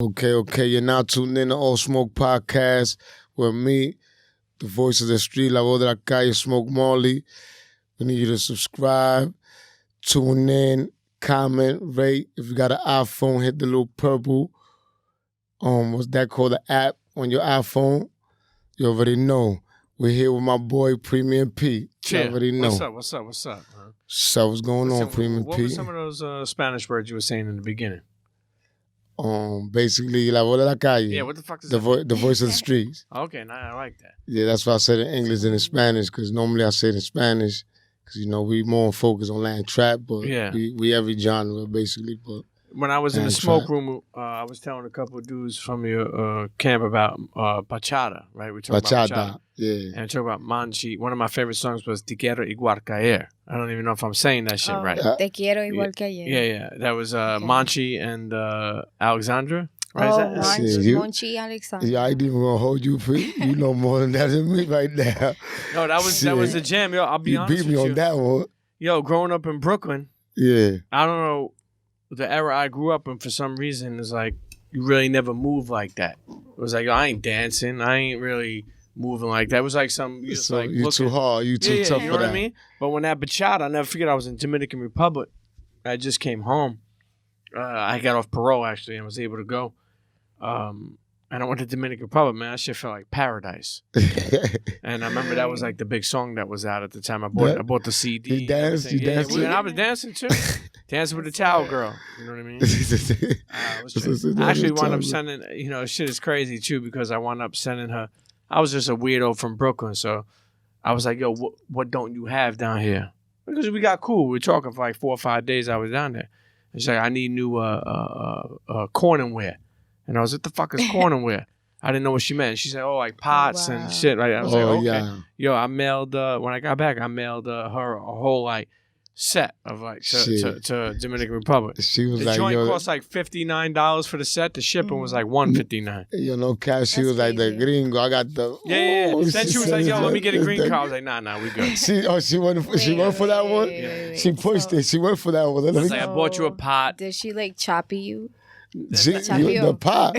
Okay. You're now tuned in to All Smoke Podcast with me, the voice of the street, la voz de la calle, Smoke Marley. We need you to subscribe, tune in, comment, rate. If you got an iPhone, hit the little purple, what's that called, the app on your iPhone. You already know. We're here with my boy, Premium P. You already know. What's up? Man? So what's going on, Premium P? What were some of those Spanish words you were saying in the beginning? Basically, la voz de la calle. Yeah, what the fuck is the voice of the streets. Okay, I like that. Yeah, that's why I said in English and in Spanish, because normally I say it in Spanish, because, we more focused on land trap, but we every genre, basically. But when I was in the smoke room, I was telling a couple of dudes from your camp about bachata, right? We talked about bachata. Yeah. And we talked about manchi. One of my favorite songs was Te quiero igual que ayer. I don't even know if I'm saying that shit right. Te quiero igual que ayer. Yeah. That was Manchi and Alexandra. Right? Monchi Alexandra. Yeah, I ain't even gonna hold you, P. You know more than that than me right now. No, that was the jam, yo. I'll be honest with you. You beat me on that one. Yo, growing up in Brooklyn, I don't know, the era I grew up in, for some reason, is like, you really never move like that. It was like, I ain't dancing. I ain't really moving like that. It was like you just like you too hard. You too tough for that. You know what I mean? But when that bachata, I never forget, I was in Dominican Republic. I just came home. I got off parole, actually, and was able to go. And I went to Dominican Republic, man. That shit felt like paradise. And I remember that was like the big song that was out at the time. I bought the CD. You danced? And I was dancing too. Dancing with the towel girl. You know what I mean? I actually wound up sending, shit is crazy too, because I wound up sending her. I was just a weirdo from Brooklyn. So I was like, yo, what don't you have down here? Because we got cool. We were talking for like 4 or 5 days I was down there. And she's like, I need new corn wear. And I was, what the fuck is corn wear? I didn't know what she meant. She said, like pots and shit. Right? I was like, okay. Yeah. Yo, I mailed, when I got back, I mailed her a whole like set of like to Dominican Republic. She was the joint cost like $59 for the set. The shipping was like $159. No cash. She was like the gringo. I got the Then she was like, yo, let me get a green card. I was like, nah, we good. She went for that one. Yeah. She pushed it. She went for that one. I was like, I bought you a pot. Did she like choppy you? The pot.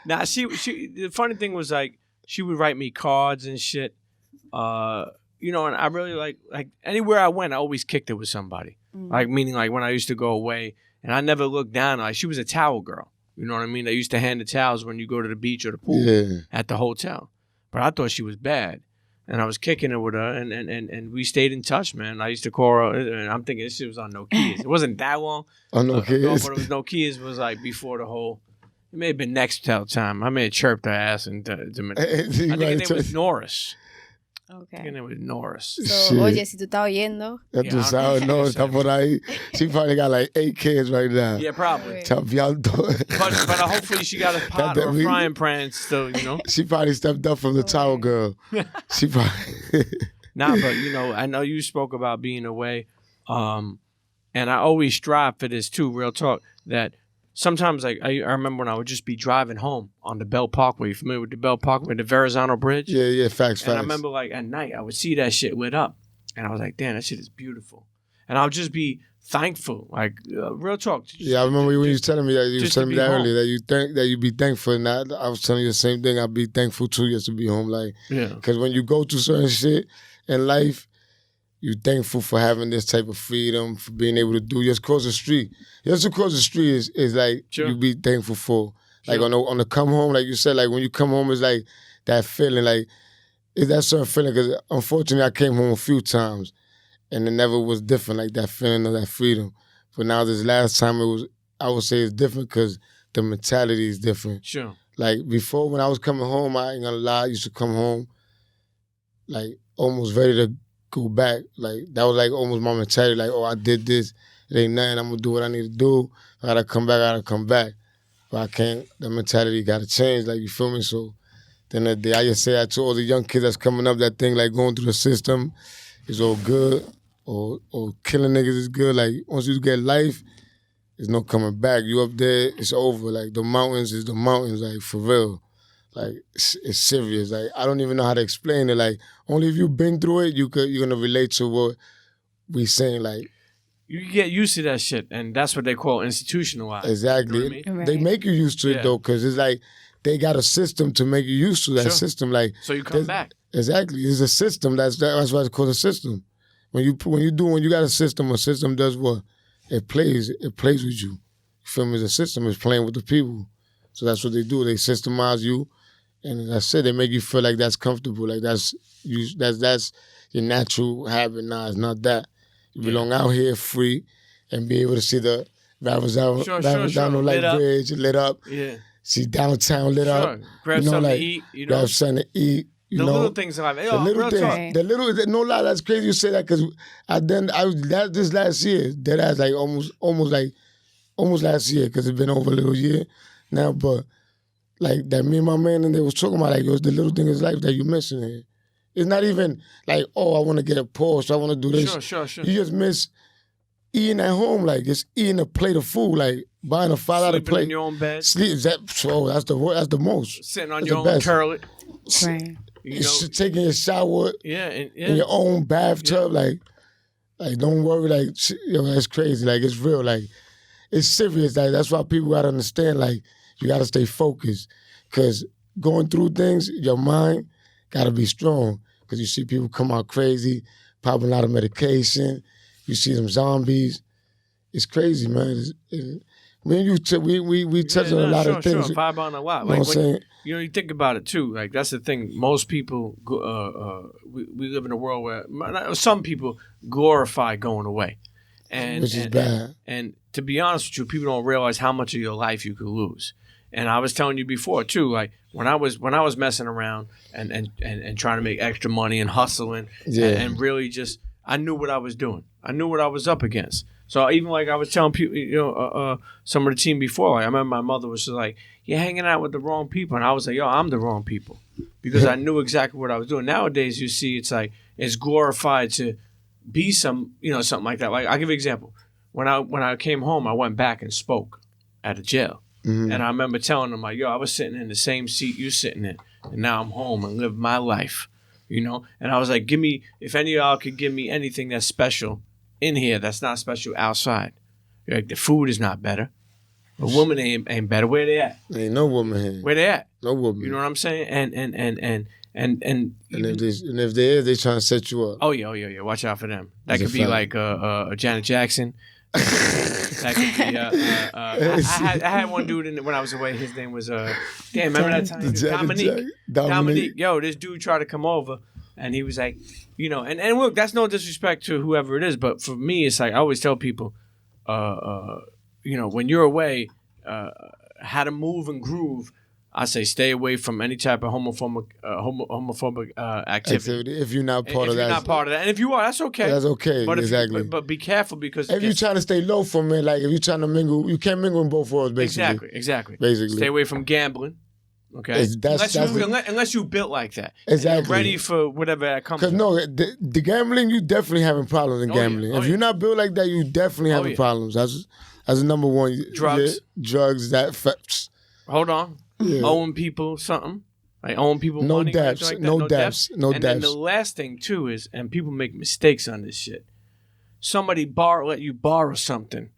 Nah, she. The funny thing was like she would write me cards and shit. And I really like anywhere I went, I always kicked it with somebody. Like meaning like when I used to go away, and I never looked down. Like she was a towel girl. You know what I mean? They used to hand the towels when you go to the beach or the pool at the hotel. But I thought she was bad. And I was kicking it with her, and we stayed in touch, man. I used to call her, and I'm thinking this shit was on Nokia's. It wasn't that long. On Nokia's? But it was Nokia's was like before the whole, it may have been Nextel time. I may have chirped her ass. I think her name was Norris. Okay. I think her name was Norris. So, oye, si tú estás oyendo. Ya tú sabes, no, está por ahí. She probably got like 8 kids right now. Yeah, probably. But hopefully she got a pot or a frying pan still, She probably stepped up from the towel girl. She probably. Nah, but I know you spoke about being away, and I always strive for this too. Real talk. That sometimes, like I remember when I would just be driving home on the Bell Parkway. You familiar with the Bell Parkway, the Verrazano Bridge? Yeah, facts. And I remember like at night I would see that shit lit up, and I was like, damn, that shit is beautiful. And I would just be thankful, like real talk. I remember when you was telling me that. You was telling me that earlier, that you be thankful, and I was telling you the same thing. I'd be thankful too, just to be home, like because when you go through certain shit in life, you're thankful for having this type of freedom, for being able to do just cross the street. Just across the street is like you be thankful for. Like on the come home, like you said, like when you come home, it's like that feeling, like it's that certain feeling. Because unfortunately, I came home a few times, and it never was different, like that feeling of that freedom. But now this last time, I would say it's different because the mentality is different. Sure. Like before, when I was coming home, I ain't gonna lie, I used to come home like almost ready to go back. Like that was like almost my mentality. Like, I did this. It ain't nothing. I'm gonna do what I need to do. I gotta come back. But I can't. The mentality gotta change. Like, you feel me? So then the day I just say that to all the young kids that's coming up, that thing like going through the system is all good, or killing niggas is good. Like once you get life, there's no coming back. You up there, it's over. Like the mountains is the mountains. Like for real. Like it's serious. Like I don't even know how to explain it. Like only if you've been through it, you're gonna relate to what we saying. Like you get used to that shit, and that's what they call institutionalized. Exactly. You know what I mean? They make you used to it though, because it's like they got a system to make you used to that system. Like so you come back. Exactly. It's a system. That's why it's called a system. When you got a system does what? It plays with you. You feel me? The system is playing with the people. So that's what they do. They systemize you, and that's it. They make you feel like that's comfortable, like that's your natural habit. Nah, it's not that. You belong out here free and be able to see the rappers down the light bridge lit up. Yeah. See downtown lit up. Grab something to eat. Grab something to eat. Little things in life. The little things. No lie, that's crazy you say that, because this last year, that ass like almost last year, because it's been over a little year now, but like that me and my man and they was talking about, like, it was the little thing in life that you missing here. It's not even like, oh, I want to get a Porsche, I want to do this. Sure. You just miss eating at home, like just eating a plate of food, like buying a $5 plate. In your own bed. Sleep. That's the most. Sitting on your own toilet. Right. Taking a shower in your own bathtub, like don't worry, like that's crazy, like it's real, like it's serious, like that's why people gotta understand, like you gotta stay focused, because going through things, your mind gotta be strong, because you see people come out crazy, popping a lot of medication, you see them zombies, it's crazy, man. Me and you, we touch on a lot of things. Sure, vibe on a lot. You know what I'm saying? You think about it too. Like that's the thing. Most people, we live in a world where some people glorify going away, which is bad. And to be honest with you, people don't realize how much of your life you could lose. And I was telling you before too, like when I was messing around and trying to make extra money and hustling, and really just, I knew what I was doing. I knew what I was up against. So even like I was telling people, some of the team before, like I remember my mother was just like, "You're hanging out with the wrong people," and I was like, "Yo, I'm the wrong people," because I knew exactly what I was doing. Nowadays, you see, it's like it's glorified to be something like that. Like I'll give you an example. When I came home, I went back and spoke at a jail, and I remember telling them like, "Yo, I was sitting in the same seat you sitting in, and now I'm home and live my life," And I was like, if any of y'all could give me anything that's special in here that's not special outside. Like the food is not better. A woman ain't better. Where they at? Ain't no woman here. Where they at? No woman. You know what I'm saying? And if they is, they trying to set you up. Oh yeah. Watch out for them. That could be like Janet Jackson. That could be. I had one dude when I was away. His name was remember that time? Dominique. Yo, this dude tried to come over. And he was like, and look, that's no disrespect to whoever it is, but for me, it's like I always tell people, when you're away, how to move and groove. I say stay away from any type of homophobic activity. If you're not part of that. If you're not part of that. And if you are, that's okay. That's okay, but exactly. But be careful, because if you're trying to stay low from it, like if you're trying to mingle, you can't mingle in both worlds, basically. Exactly. Basically. Stay away from gambling. Okay, unless you built like that, exactly, ready for whatever that comes. Because the gambling, you definitely having problems in gambling. If you're not built like that, you definitely having problems. That's number one. Drugs, drugs. Hold on, owing people something, like owing people money, debts, like that. no debts. And then the last thing too is, and people make mistakes on this shit. Somebody let you borrow something,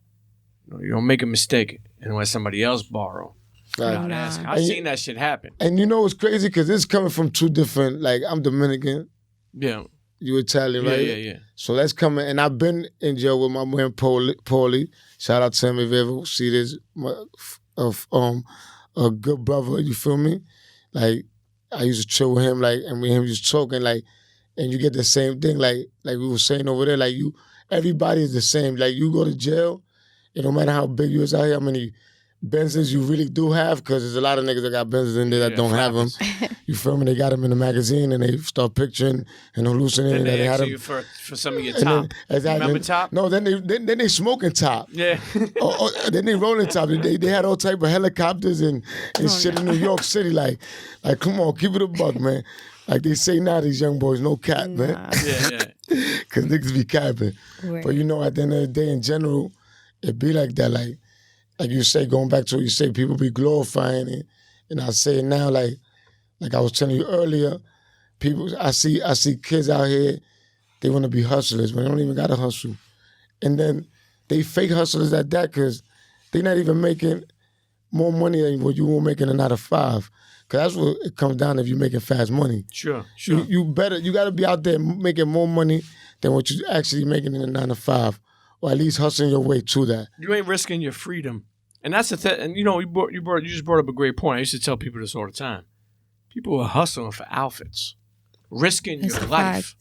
you don't make a mistake unless somebody else borrow. I've seen that shit happen. And it's crazy because it's coming from two different, like I'm Dominican. Yeah. You Italian, right? Yeah. So that's coming. And I've been in jail with my man Paulie. Shout out to him if you ever see this. A good brother, you feel me? Like I used to chill with him, like, and me and him just talking, like, and you get the same thing, like we were saying over there, like everybody is the same. Like you go to jail, it don't matter how big you is out here, how many Benzes you really do have, because there's a lot of niggas that got Benzes in there that don't have them. You feel me? They got them in the magazine and they start picturing and hallucinating that they had them. You for some of your top. Exactly. Remember top? No, then they smoking top. Yeah. Then they rolling top. They had all type of helicopters and shit in New York City. Like come on, keep it a buck, man. Like they say now, these young boys, no cap, man. Yeah. Because niggas be capping. Right. But at the end of the day, in general, it be like that. Like you say, going back to what you say, people be glorifying it. And I say it now, like I was telling you earlier, I see kids out here, they want to be hustlers, but they don't even got to hustle. And then they fake hustlers at that because they're not even making more money than what you were making a 9 to 5. Because that's what it comes down to if you're making fast money. Sure. You got to be out there making more money than what you're actually making in a 9 to 5. Or at least hustling your way to that. You ain't risking your freedom. And that's the thing. And you know, you just brought up a great point. I used to tell people this all the time. People are hustling for outfits. Risking your life.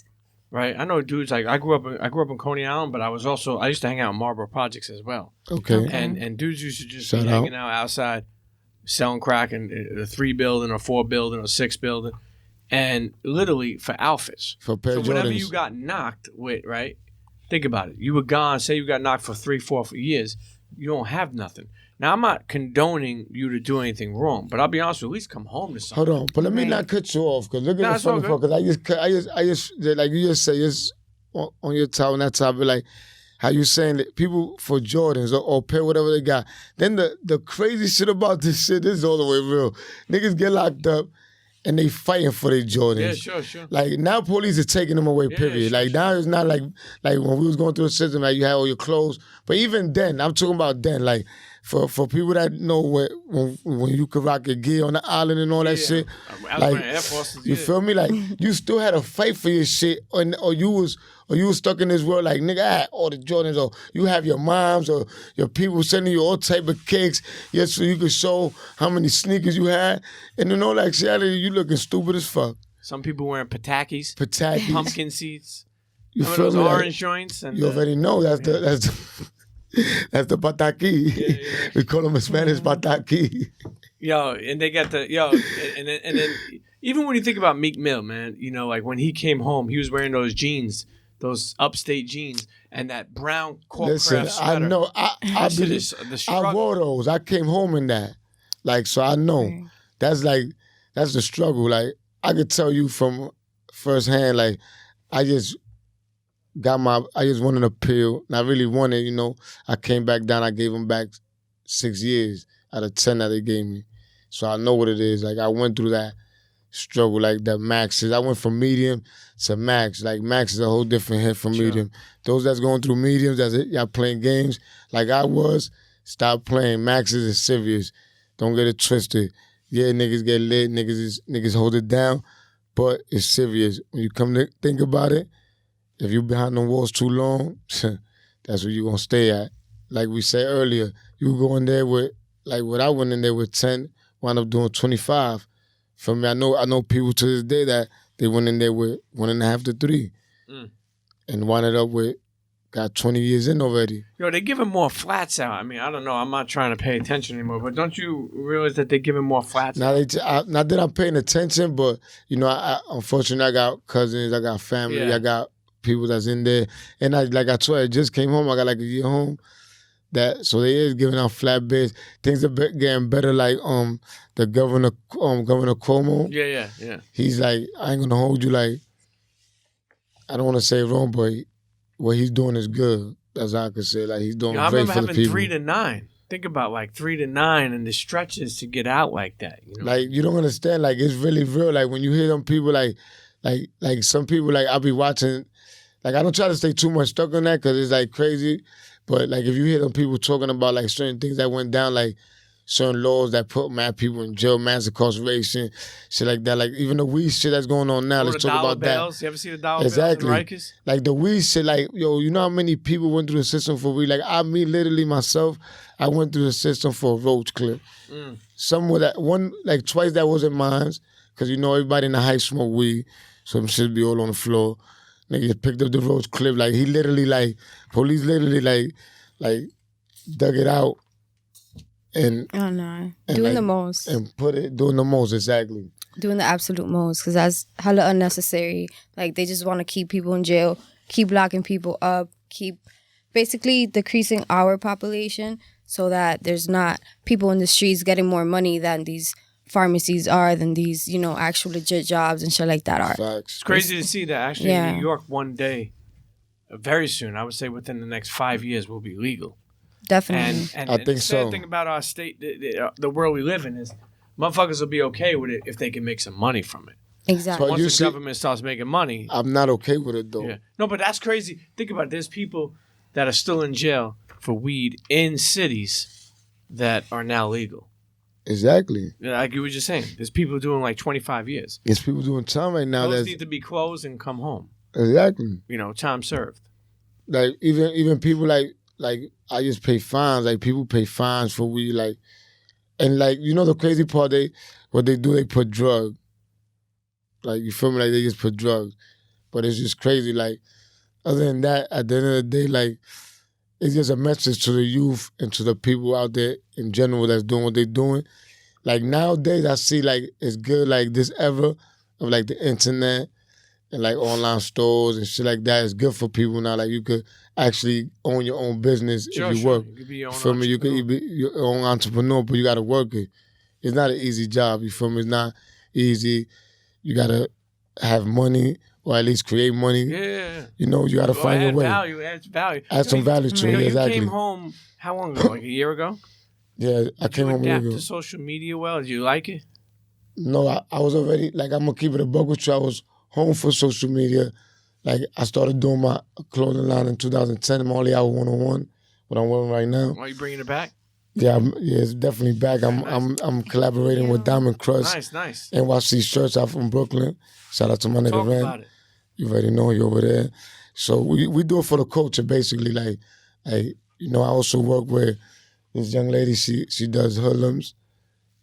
Right? I know dudes like I grew up in Coney Island, but I used to hang out in Marlboro Projects as well. Okay. And dudes used to just be hanging out outside, selling crack in a 3 building or 4 building or 6 building, and literally for outfits. For pair of whenever Jordans. you got knocked with, right? Think about it. You were gone. Say you got knocked for 3-4 years. You don't have nothing. Now I'm not condoning you to do anything wrong, but I'll be honest with you. At least come home to something. Hold on, but let me not cut you off because look at the funny part. Because I just like you just say just on your top on that topic, like how you saying that people for Jordans or pay whatever they got. Then the crazy shit about this shit, this is all the way real. Niggas get locked up and they fighting for their Jordans. Yeah, sure. Like now police are taking them away, period. Like now it's not like when we was going through the system, like you had all your clothes. But even then, I'm talking about then, like for people that know when you could rock your gear on the island and all that shit. Like Air Forces, you feel me? Like you still had to fight for your shit, or you was stuck in this world like nigga, I had all the Jordans, or you have your moms or your people sending you all type of cakes, so you could show how many sneakers you had, and then all that shit, you looking stupid as fuck. Some people wearing Patakis, pumpkin seeds. You Some feel of those me? orange joints. And you already know that's the pataki. Yeah. We call them in Spanish pataki. And they got and then even when you think about Meek Mill, man, you know, like when he came home, he was wearing those jeans, those upstate jeans, and that brown cork craft sweater. I know. I wore those. I came home in that. Like, so I know. That's the struggle. Like, I could tell you from firsthand, like, I just wanted an appeal. And I really wanted, you know, I came back down, I gave them back 6 years out of 10 that they gave me. So I know what it is. Like, I went through that struggle, like that maxes. I went from medium to max. Like, max is a whole different hit from medium. Those that's going through mediums, that's it. Y'all playing games like I was, stop playing. Maxes is serious. Don't get it twisted. Yeah, niggas get lit, niggas hold it down, but it's serious. When you come to think about it, if you behind the walls too long, that's where you gonna stay at. Like we said earlier, you go in there with, like what I went in there with 10, wound up doing 25. For me, I know people to this day that they went in there with 1.5 to 3. And wound up with, got 20 years in already. Yo, they're giving more flats out. I mean, I don't know. I'm not trying to pay attention anymore, but don't you realize that they're giving more flats out? Not that I'm paying attention, but, you know, unfortunately, I got cousins, I got family, I got people that's in there. And like I told you, I just came home. I got like a year home. So they is giving out flatbeds. Things are getting better. Like the Governor Cuomo. Yeah. He's like, I ain't gonna hold you. Like, I don't want to say it wrong, but what he's doing is good. That's all I can say. Like, he's doing great for the people. I remember having 3 to 9. Think about like 3 to 9 and the stretches to get out like that. You know? Like, you don't understand. Like, it's really real. Like, when you hear them people, like some people, like, I'll be watching. Like, I don't try to stay too much stuck on that because it's, like, crazy. But, like, if you hear them people talking about, like, certain things that went down, like, certain laws that put mad people in jail, mass incarceration, shit like that. Like, even the weed shit that's going on now, let's talk about that. You ever see the dollar bills in Rikers? Like, the weed shit, like, yo, you know how many people went through the system for weed? Like, me, literally, myself, I went through the system for a roach clip. Some with that, twice that wasn't mine, because, you know, everybody in the house smoke weed, so them shit be all on the floor. Niggas picked up the roach clip, like, he literally, like, police literally, like, dug it out and... Oh, no. Doing the most. And doing the most, exactly. Doing the absolute most, because that's hella unnecessary. Like, they just want to keep people in jail, keep locking people up, keep basically decreasing our population so that there's not people in the streets getting more money than these pharmacies are, than these, you know, actual legit jobs and shit like that are. Facts. It's crazy to see that actually in New York one day, very soon, I would say within the next 5 years, will be legal. Definitely. And I think the sad thing about our state, the world we live in, is motherfuckers will be okay with it if they can make some money from it. Exactly. So once the government starts making money. I'm not okay with it, though. Yeah. No, but that's crazy. Think about it. There's people that are still in jail for weed in cities that are now legal. Exactly. Yeah, I get what you're saying. There's people doing like 25 years. There's people doing time right now. Those need to be closed and come home. Exactly. Time served. Like even people like I just pay fines. Like people pay fines for weed. Like, and like the crazy part, what they do, they put drug. Like, you feel me? Like, they just put drugs. But it's just crazy. Like, other than that, at the end of the day, like, it's just a message to the youth and to the people out there in general that's doing what they're doing. Like, nowadays, I see, like, it's good, like, this era of, like, the internet and, like, online stores and shit like that. It's good for people now. Like, you could actually own your own business if you work. You could be your own feel me? You could be your own entrepreneur, but you got to work it. It's not an easy job. You feel me? It's not easy. You got to have money or at least create money. Yeah. You got to find your way. Add value. Add some value to it, exactly. You came home, how long ago? Like a year ago? Yeah, I came home a year ago. Did you adapt to social media well? Did you like it? No, I was already, like, I'm going to keep it a buck with you. I was home for social media. Like, I started doing my clothing line in 2010, Marley Hour 101, what I'm wearing right now. Are you bringing it back? Yeah, it's definitely back. I'm collaborating with Diamond Crust. Nice. NYC Shirts out from Brooklyn. Shout out to my nigga Talk Ren. about it. You already know you over there. So we do it for the culture, basically. Like, I also work with this young lady. She does hoodlums.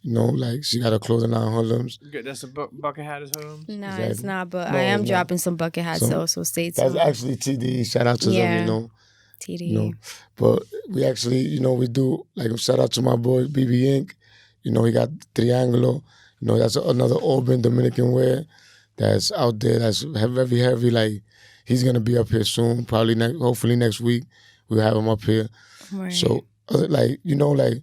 Like, she got a clothing line hoodlums. Good. That's a bucket hat is hoodlums? No, Exactly. it's not, but I am dropping some bucket hats, so stay tuned. That's actually TDE. Shout out to them, TDE. But we actually, we do, like, shout out to my boy, BB Inc. He got Triangulo. That's another urban Dominican wear that's out there that's very heavy. Like, he's going to be up here soon, probably hopefully next week. We'll have him up here. Right. So, like, like,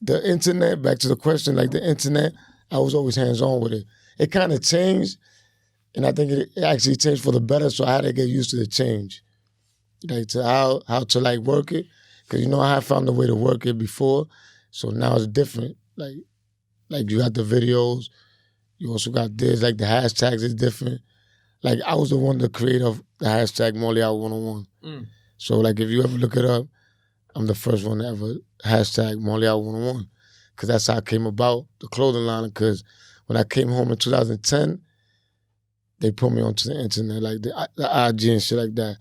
the internet, back to the question, like, the internet, I was always hands-on with it. It kind of changed, and I think it actually changed for the better, so I had to get used to the change. Like, to how to, like, work it. Because, I had found a way to work it before, so now it's different. Like you got the videos, you also got this, like, the hashtags is different. Like, I was the one to create the hashtag Marley Hour 101. So, like, if you ever look it up, I'm the first one to ever hashtag Marley Hour 101. Because that's how I came about the clothing line. Because when I came home in 2010, they put me onto the internet, like the IG and shit like that.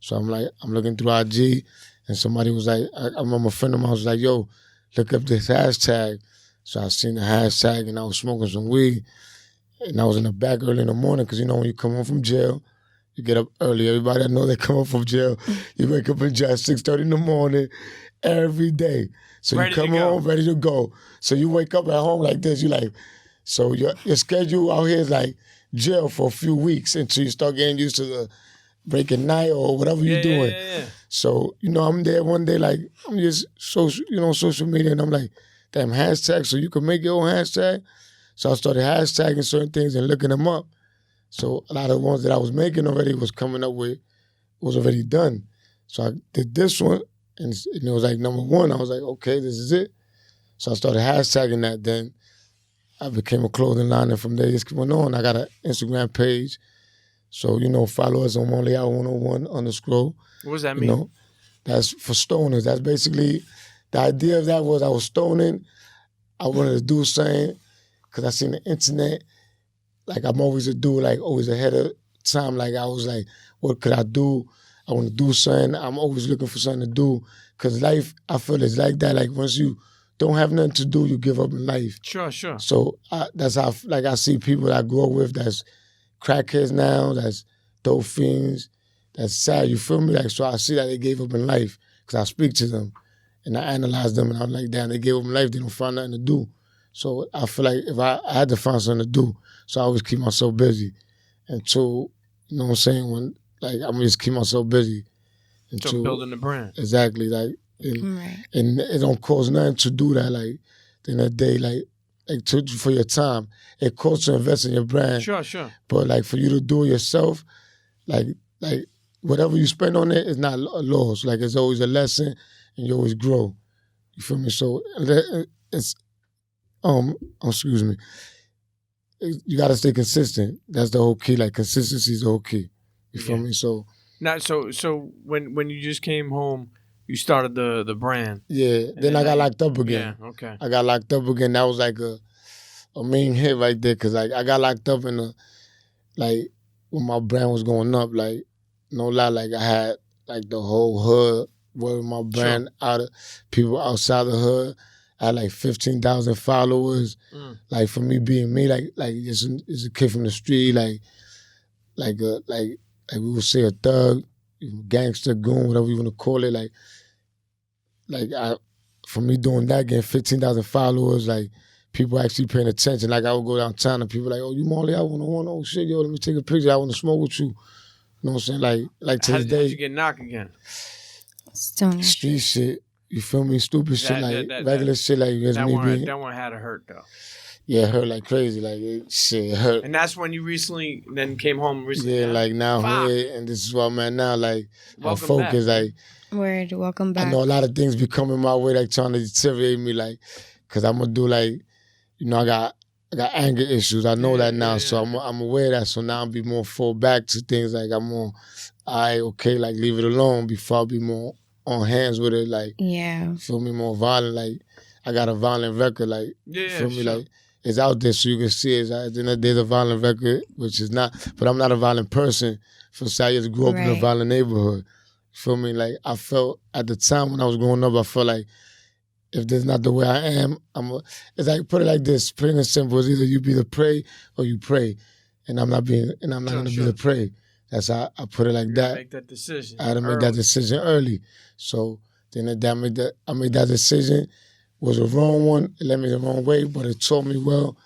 So I'm looking through IG, and somebody was like, I remember a friend of mine was like, yo, look up this hashtag. So I seen the hashtag, and I was smoking some weed, and I was in the back early in the morning, because, when you come home from jail, you get up early. Everybody I know they come home from jail, you wake up in jail at 6:30 in the morning every day. So you come home ready to go. So you wake up at home like this, you like, so your schedule out here is like jail for a few weeks until you start getting used to the breaking night or whatever you're doing. Yeah. So, I'm there one day, like, I'm just social media, and I'm like, damn, hashtag, so you can make your own hashtag. So I started hashtagging certain things and looking them up. So a lot of the ones that I was making already was coming up with, was already done. So I did this one, and it was like number one. I was like, okay, this is it. So I started hashtagging that. Then I became a clothing line, and from there it just went on. I got an Instagram page. So, follow us on Marley Hour 101 _. What does that mean? That's for stoners. That's basically, the idea of that was I was stoning. I wanted to do something because I seen the internet. Like, I'm always a dude, like, always ahead of time. Like, I was like, what could I do? I want to do something. I'm always looking for something to do. Because life, I feel it's like that. Like, once you don't have nothing to do, you give up in life. Sure. So that's how, like, I see people that I grew up with that's crackheads now, that's dope fiends, that's sad, you feel me? Like, so I see that they gave up in life because I speak to them and I analyze them, and I'm like, damn, they gave up in life, they don't find nothing to do. So I feel like if I had to find something to do, so I always keep myself busy until, you know what I'm saying, when, like, I'm just keep myself busy. Until building the brand. Exactly, like, and it don't cost nothing to do that, like, in a day, like for your time. It costs to invest in your brand. Sure. But, like, for you to do it yourself, like whatever you spend on it is not a loss. Like, it's always a lesson, and you always grow. You feel me? So it's excuse me. You gotta stay consistent. That's the whole key. Like, consistency is the whole key. You feel me? So Now, so when you just came home, you started the brand. Yeah. Then I got locked up again. Yeah. Okay. I got locked up again. That was like a main hit right there, cause like I got locked up in like when my brand was going up. Like no lie, like I had like the whole hood with my brand out of people outside the hood. I had like 15,000 followers. Like for me being me, like it's a kid from the street, like we would say a thug, gangster, goon, whatever you want to call it. For me doing that, getting 15,000 followers, like people actually paying attention. Like I would go downtown and people like, oh, you Marley, I want to, oh shit, yo, let me take a picture. I want to smoke with you. You know what I'm saying? Like to this day. How'd you get knocked again? Street shit. You feel me? Stupid shit, like regular shit, like that one had to hurt though. Yeah, it hurt like crazy. Like it hurt. And that's when you recently then came home recently. Yeah, like now here, and this is what I'm at now. Like I'm focused. Like word, welcome back. I know a lot of things be coming my way, like trying to deteriorate me, like because I'm gonna do like, you know, I got anger issues. I know that now, so I'm aware of that. So now I'll be more fall back to things. Like I'm more, okay, like leave it alone before I be more on hands with it. Like feel me, more violent. Like I got a violent record. Like feel me, like. It's out there so you can see it. There's a violent record, which is not, but I'm not a violent person. So I just grew up in a violent neighborhood. Feel me? Like I felt at the time when I was growing up, I felt like if this is not the way I am, it's like, put it like this, plain and simple. It's either you be the prey or you pray. And I'm not gonna be the prey. That's how I put it like that. Make that decision. I had to make that decision early. So then I made that decision. Was a wrong one. It led me the wrong way, but it taught me well.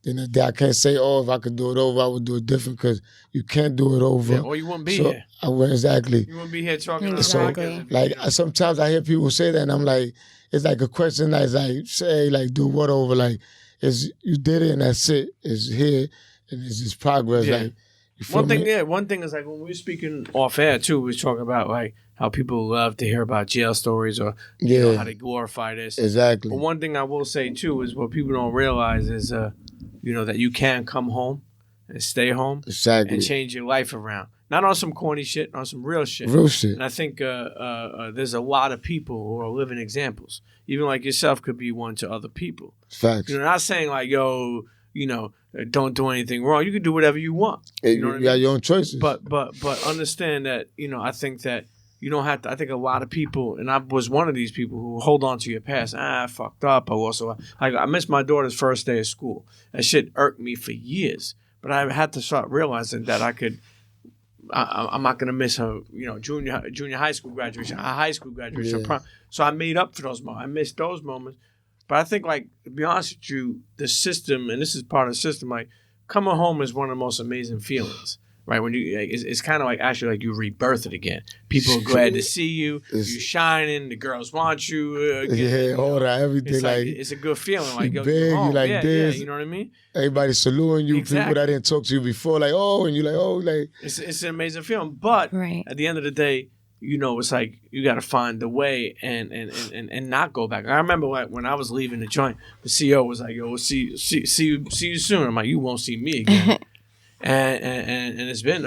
Then I can't say, oh, if I could do it over, I would do it different, because you can't do it over. Yeah, or you wouldn't be here. I wouldn't, exactly. You wouldn't be here talking exactly. Like sometimes I hear people say that, and I'm like, it's like a question that's like, say, like, do what over? Like, you did it, and that's it. It's here, and it's just progress. Yeah. Like, you feel me? One thing is, like, when we were speaking off air too, we was talking about like how people love to hear about jail stories, or you know, how they glorify this. Exactly. But one thing I will say too is what people don't realize is, you know, that you can come home and stay home and change your life around. Not on some corny shit, on some real shit. Real shit. And I think there's a lot of people who are living examples. Even like yourself could be one to other people. Facts. You know, not saying like, yo, you know, don't do anything wrong. You can do whatever you want. You know what I mean? Got your own choices. But understand that, you know, I think that you don't have to. I think a lot of people, and I was one of these people who hold on to your past. I fucked up. I missed my daughter's first day of school. That shit irked me for years. But I had to start realizing that I'm not gonna miss her, you know, junior high school graduation, high school graduation. Yeah. So I made up for those moments. I missed those moments. But I think, like, to be honest with you, the system, and this is part of the system, like, coming home is one of the most amazing feelings, right? When you, it's kind of like actually like you rebirthed again. People are glad to see you. You're shining. The girls want you. Again, all that, everything. It's a good feeling. Like, you big, you like this. Yeah, you know what I mean? Everybody saluting you. Exactly. People that didn't talk to you before, like, oh, and you're like, oh, like. It's an amazing feeling. But at the end of the day, you know, it's like you got to find the way and not go back. I remember when I was leaving the joint, the CEO was like, "Yo, we'll see you soon." I'm like, "You won't see me again." and it's been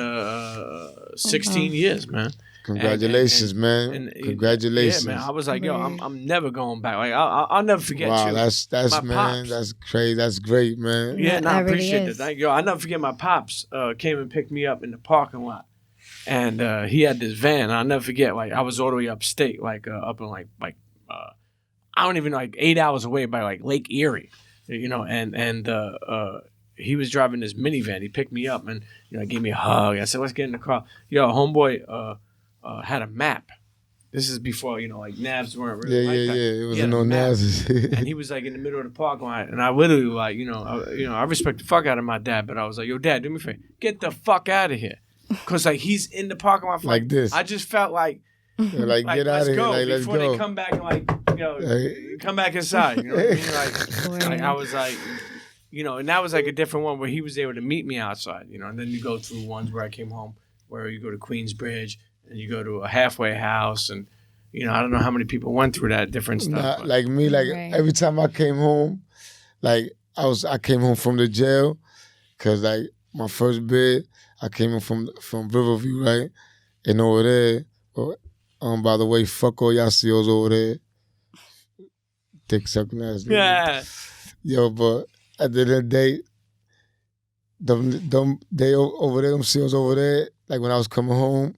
16 years, man. Congratulations, man! Congratulations. Yeah, man. I was like, "Yo, I'm never going back. Like, I'll never forget you." Wow, that's man, pops. That's crazy. That's great, man. Yeah, I appreciate it. Thank you. I'll never forget my pops came and picked me up in the parking lot. And he had this van. And I'll never forget. Like, I was all the way upstate, like up in like I don't even know, like 8 hours away by like Lake Erie, you know. And he was driving this minivan. He picked me up and, you know, gave me a hug. I said, "Let's get in the car." Yo, homeboy had a map. This is before, you know, like navs weren't really like that. Yeah. It wasn't no navs. And he was like in the middle of the parking lot, and I literally like, I respect the fuck out of my dad, but I was like, "Yo, Dad, do me a favor, get the fuck out of here." Cause like he's in the parking lot like this. I just felt like like get out of here, like let's before go. They come back and like, you know, come back inside. You know what I mean? Like I was like, you know, and that was like a different one where he was able to meet me outside. You know, and then you go through ones where I came home, where you go to Queensbridge and you go to a halfway house, and you know, I don't know how many people went through that different stuff. Like me, like every time I came home, like I came home from the jail, cause like my first bid. I came in from Riverview, right? And over there, by the way, fuck all y'all COs over there. Dick sucking ass. Yeah. Yo, but at the end of the day, they over there, them COs over there, like when I was coming home,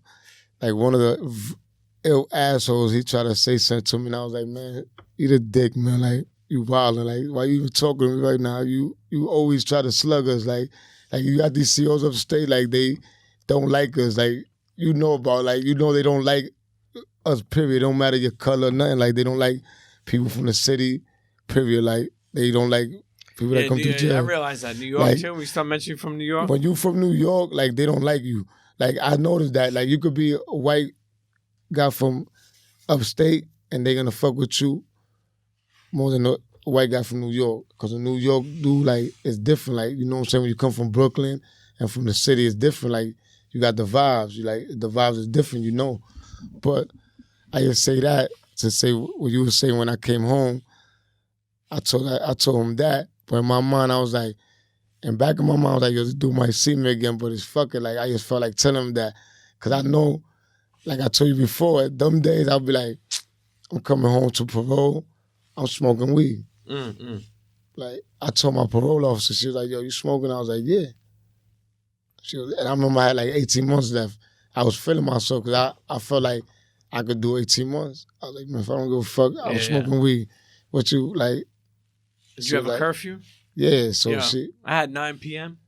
like one of the ill assholes, he tried to say something to me, and I was like, man, eat a dick, man. Like, you wildin'. Like, why you even talking to me right now? You always try to slug us. Like you got these COs upstate, like they don't like us. Like, you know about, like, you know they don't like us, period. It don't matter your color, nothing. Like, they don't like people from the city, period. Like, they don't like people that come to jail. I realize that. New York, like, too? We start mentioning from New York? When you from New York, like, they don't like you. Like, I noticed that. Like, you could be a white guy from upstate, and they're going to fuck with you more than a white guy from New York. Because a New York dude, like, it's different. Like, you know what I'm saying? When you come from Brooklyn and from the city, it's different. Like, you got the vibes. You like, the vibes is different, you know. But I just say that to say what you were saying when I came home. I told him that. But in my mind, I was like, and back in my mind, I was like, yo, this dude might see me again, but it's fucking, like, I just felt like telling him that. Because I know, like I told you before, them days, I'll be like, I'm coming home to parole, I'm smoking weed. Like, I told my parole officer, she was like, yo, you smoking? I was like, yeah. And I remember I had like 18 months left. I was feeling myself because I felt like I could do 18 months. I was like, man, if I don't give a fuck, I was smoking weed. What you, like... Did you have a curfew? Yeah, so I had 9 p.m.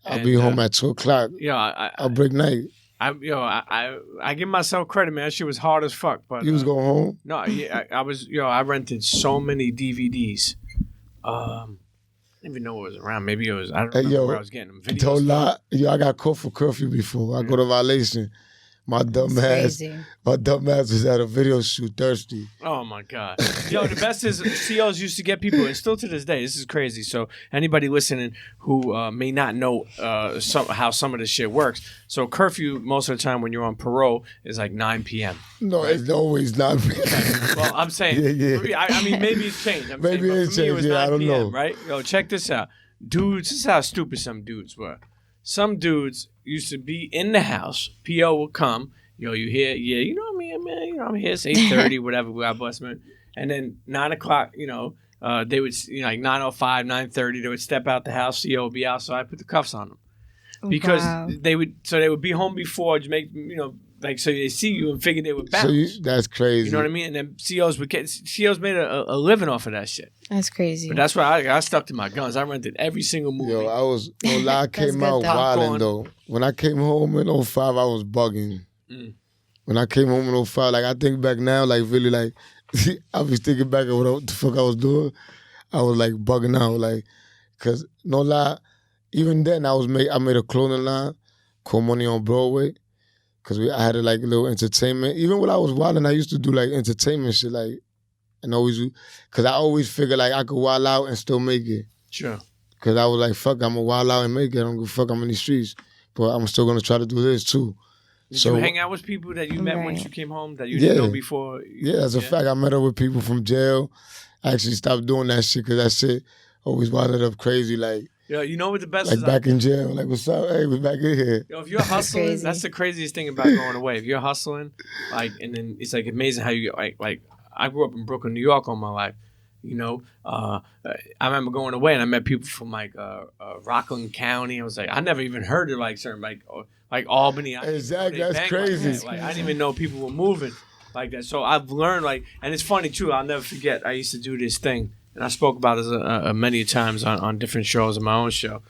I'll be home at 2 o'clock. Yeah, I'll break night. I give myself credit, man. That shit was hard as fuck. But you was going home? No, I was. I rented so many DVDs. I didn't even know what was around. Maybe it was. I don't know where I was getting them. Videos. Don't lie. I got caught for curfew before. I go to violation. My dumb ass was at a video shoot thirsty. Oh my God. Yo, the best is COs used to get people, and still to this day, this is crazy. So anybody listening who may not know how some of this shit works. So curfew, most of the time when you're on parole, is like 9 p.m. No, right? It's always 9 p.m. Well, I'm saying, I mean, maybe it's changed. Maybe it's changed, I don't know. Right? Yo, check this out. Dudes, this is how stupid some dudes were. Some dudes used to be in the house. PO would come. Yo, you here? Yeah, you know what I mean, man. You know, I'm here. It's 8:30, whatever. God bless, man. And then 9 o'clock, they would, like 9:05, 9:30, they would step out the house. CO would be outside, put the cuffs on them. Because they would be home before to make, like, so they see you and figure they would bounce. So that's crazy. You know what I mean? And then COs made a living off of that shit. That's crazy. But that's why I stuck to my guns. I rented every single movie. Yo, I came out wilding though. When I came home in 05, I was bugging. When I came home in 05, like I think back now, like really like, I was thinking back at what the fuck I was doing. I was like bugging out, like, cause no lie, even then I made a clothing line called Money on Broadway. Cause I had a little entertainment. Even when I was wilding, I used to do like entertainment shit, like, and cause I always figured like I could wild out and still make it. Sure. Cause I was like, fuck, I'm gonna wild out and make it. I don't give a fuck, I'm in these streets. But I'm still gonna try to do this too. Did you hang out with people that you met once you came home that you didn't know before? Yeah, as a fact, I met up with people from jail. I actually stopped doing that shit cause that shit always wound up crazy, like. Yo, you know what the best is? Like back in jail. Like, what's up? Hey, we back in here. Yo, if you're hustling, that's the craziest thing about going away. If you're hustling, and then it's like amazing how you get, like I grew up in Brooklyn, New York all my life. I remember going away and I met people from like Rockland County. I was like, I never even heard of like certain like Albany. Exactly, that's crazy. Like I didn't even know people were moving like that. So I've learned and it's funny too. I'll never forget. I used to do this thing. And I spoke about this many times on different shows on my own show.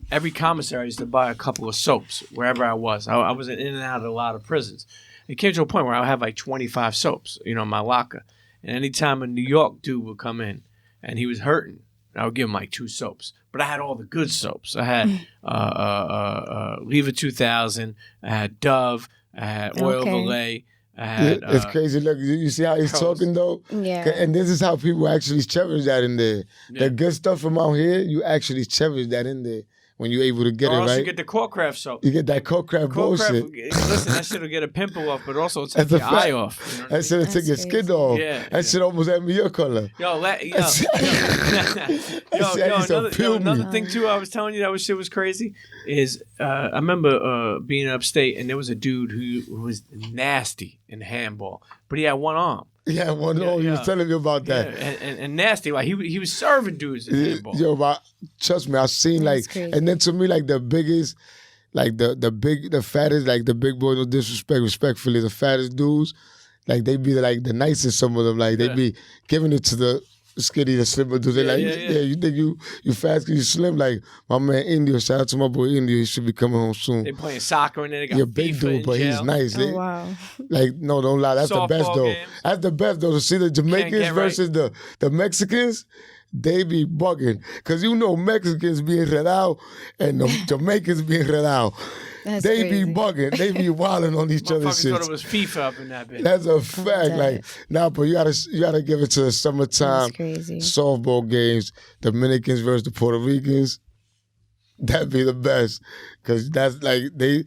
Every commissary I used to buy a couple of soaps wherever I was. I was in and out of a lot of prisons. It came to a point where I would have like 25 soaps, in my locker. And anytime a New York dude would come in and he was hurting, I would give him like 2 soaps. But I had all the good soaps. I had Lever 2000, I had Dove, I had Oil Valet. It's crazy. Look, you see how he's talking though? Yeah. And this is how people actually cherish that in there. The good stuff from out here, you actually cherish that in there. when you're able to get it, or else right? you get the court craft soap. You get that cold craft bullshit. Listen, that shit will get a pimple off, but also take your eye off. You know that shit will take your skin off. Yeah, that shit almost had me your color. Another thing too, I was telling you that shit was crazy. Is I remember being upstate, and there was a dude who was nasty in handball, but he had one arm. Yeah, you was telling me about that. Yeah, and nasty. Like he was serving dudes in handball. Yo, but trust me, I've seen and then to me, like the biggest, like the fattest, like the big boys, no disrespect, respectfully, the fattest dudes, like they be like the nicest, some of them, like they be giving it to the skinny, the slimmer dudes. They're you think you fast because you slim? Like my man India, shout out to my boy India, he should be coming home soon. They playing soccer and then they got big dude, but he's nice. Oh, wow. Like, no, don't lie. That's the best, though. Games. That's the best, though. To see the Jamaicans versus the Mexicans, they be bugging. Because you know Mexicans be enredado and the Jamaicans be enredado. They crazy. Be bugging. They be wilding on each other's shit. Thought it was FIFA up in that bitch. That's a fact. But you gotta give it to the summertime softball games. Dominicans versus the Puerto Ricans. That'd be the best, cause that's the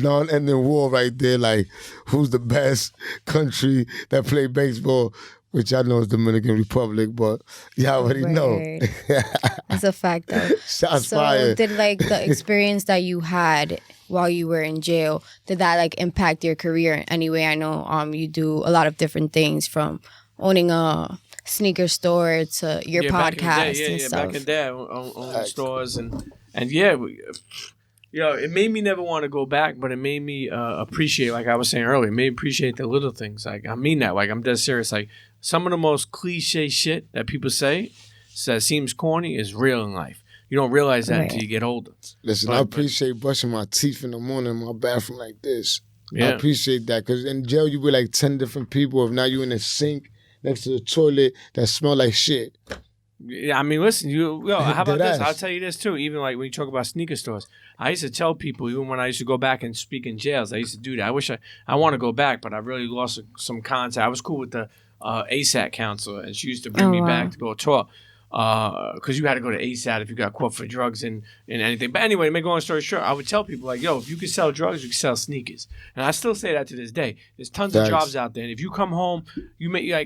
non-ending war right there. Like, who's the best country that play baseball? Which I know is Dominican Republic, but you already know. That's a fact, though. Shots fired. Did the experience that you had while you were in jail, did that impact your career in any way? I know you do a lot of different things, from owning a sneaker store to your podcast and stuff. Back in the day, on stores and it made me never want to go back, but it made me appreciate, like I was saying earlier, it made me appreciate the little things. Like, I mean that. Like, I'm dead serious. Like, some of the most cliche shit that people say that seems corny is real in life. You don't realize that until you get older. Listen, I appreciate brushing my teeth in the morning in my bathroom like this. Yeah. I appreciate that, because in jail you be like 10 different people. If now you in the sink next to the toilet that smell like shit. Yeah, I mean, listen, how about this? I'll tell you this too. Even like when you talk about sneaker stores, I used to tell people, even when I used to go back and speak in jails, I used to do that. I wish I want to go back, but I really lost some contact. I was cool with the ASAT counselor, and she used to bring me back to go talk. Because you had to go to ASAT if you got caught for drugs and anything. But anyway, to make a long story short, I would tell people, like, yo, if you can sell drugs, you can sell sneakers. And I still say that to this day. There's tons of jobs out there. And if you come home,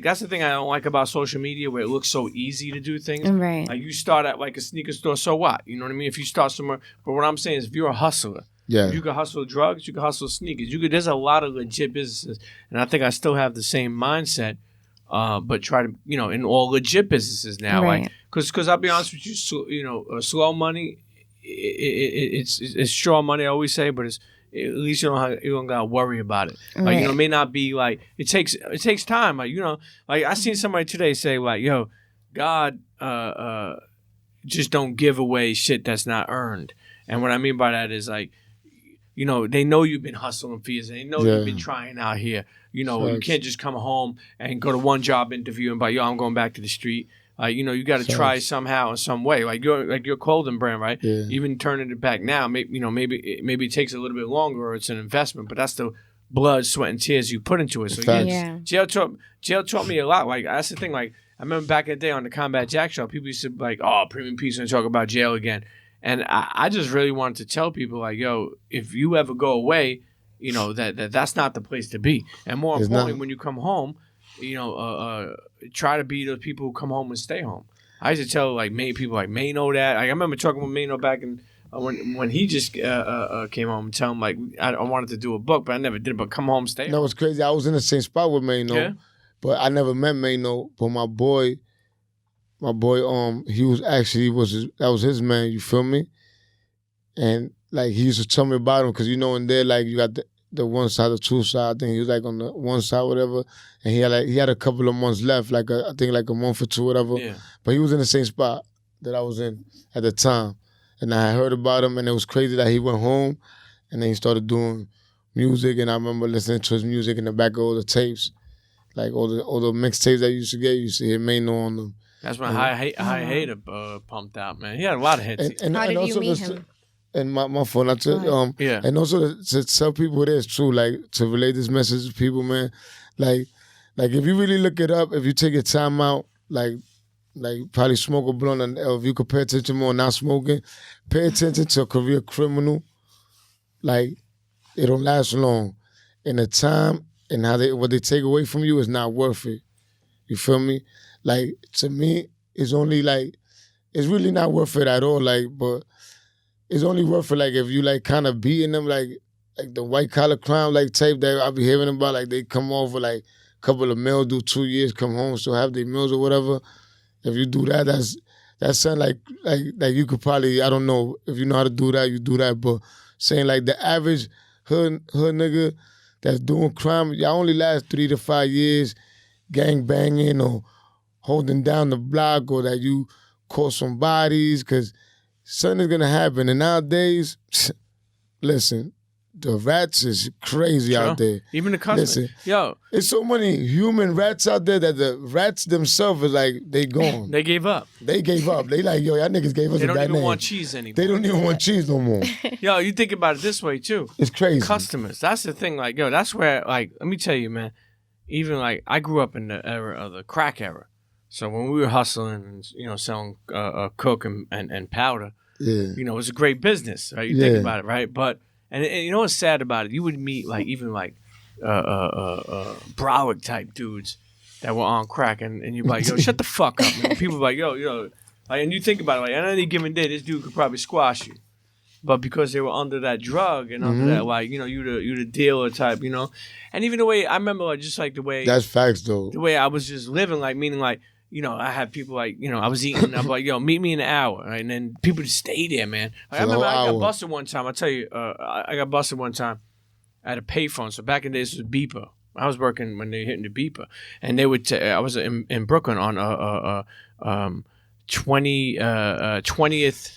that's the thing I don't like about social media, where it looks so easy to do things. Right. Like, you start at like a sneaker store, so what? You know what I mean? If you start somewhere. But what I'm saying is, if you're a hustler, you can hustle drugs, you can hustle sneakers. There's a lot of legit businesses. And I think I still have the same mindset. But try to, in all legit businesses now, right. Like, because I'll be honest with you, slow money, it's straw money, I always say, but it's at least you don't gotta worry about it. Like, it may not be like it takes time. Like, like I seen somebody today say, like, yo, God, just don't give away shit that's not earned. And what I mean by that is, like, they know you've been hustling for years. They know you've been trying out here. You can't just come home and go to one job interview and be like, yo, I'm going back to the street. You got to try somehow in some way. Like your clothing brand, right? Yeah. Even turning it back now, maybe it takes a little bit longer, or it's an investment, but that's the blood, sweat, and tears you put into it. So jail taught me a lot. Like, that's the thing. Like, I remember back in the day on the Combat Jack show, people used to be like, oh, Premium Peace, and talk about jail again. And I just really wanted to tell people, like, yo, if you ever go away, that's not the place to be. And more importantly, when you come home, try to be those people who come home and stay home. I used to tell, like, many people, like, Mena that. Like, I remember talking with Mena back in when he just came home and tell him, like, I wanted to do a book, but I never did. But come home, stay home. No, it's crazy. I was in the same spot with Mena, but I never met Mena. But my boy, he was actually that was his man. You feel me? And like, he used to tell me about him, because in there, like, you got the one side, the two side. I think he was like on the one side, whatever. And he had a couple of months left, I think like a month or two, whatever. Yeah. But he was in the same spot that I was in at the time, and I had heard about him, and it was crazy that he went home, and then he started doing music, and I remember listening to his music in the back of all the tapes, like all the mixtapes that you used to get. You used to hear Mena on them. That's when High Hater pumped out, man. He had a lot of hits. How did you meet him? And my phone, and also to tell people this too, like, to relay this message to people, man. Like if you really look it up, if you take your time out, like like probably smoke a blunt, and if you could pay attention more not smoking, pay attention to a career criminal. Like, it don't last long. And the time and what they take away from you is not worth it. You feel me? Like, to me, it's only like, it's really not worth it at all. Like, but it's only worth it like if you like kind of beating them, like the white collar crime like type that I be hearing about. Like, they come over like a couple of meals, do 2 years, come home, still have their meals or whatever. If you do that, that's something like you could probably, I don't know if you know how to do that, you do that. But saying like the average hood nigga that's doing crime, y'all only last 3 to 5 years, gang banging or holding down the block, or that you caught some bodies, because something's gonna happen. And nowadays, listen, the rats is crazy out there. Even the customers. Listen, yo, it's so many human rats out there that the rats themselves is like, they gone. They gave up. They gave up. They like, yo, y'all niggas gave us a bad name. They don't even want cheese anymore. They don't even want cheese no more. Yo, you think about it this way too. It's crazy. Customers. That's the thing. Like, yo, that's where, like, let me tell you, man. Even like, I grew up in the era of the crack era. So when we were hustling and, you know, selling coke and powder, yeah, you know, it was a great business, right? You think about it, right? But and you know what's sad about it? You would meet like even like Broward type dudes that were on crack, and you're like, yo, shut the fuck up, man. People are like, yo, you know, like, and you think about it, like, on any given day, this dude could probably squash you. But because they were under that drug and under that, like, you know, you the dealer type, you know. And even the way, I remember, like, just like the way. That's facts, though. The way I was just living, like, meaning, like, you know, I had people, like, you know, I was eating, I'm like, yo, meet me in an hour. Right? And then people just stay there, man. Like, I remember I got busted one time. I'll tell you, I got busted one time at a payphone. So back in the day, this was beeper. I was working when they were hitting the beeper. And they would, I was in Brooklyn on 20th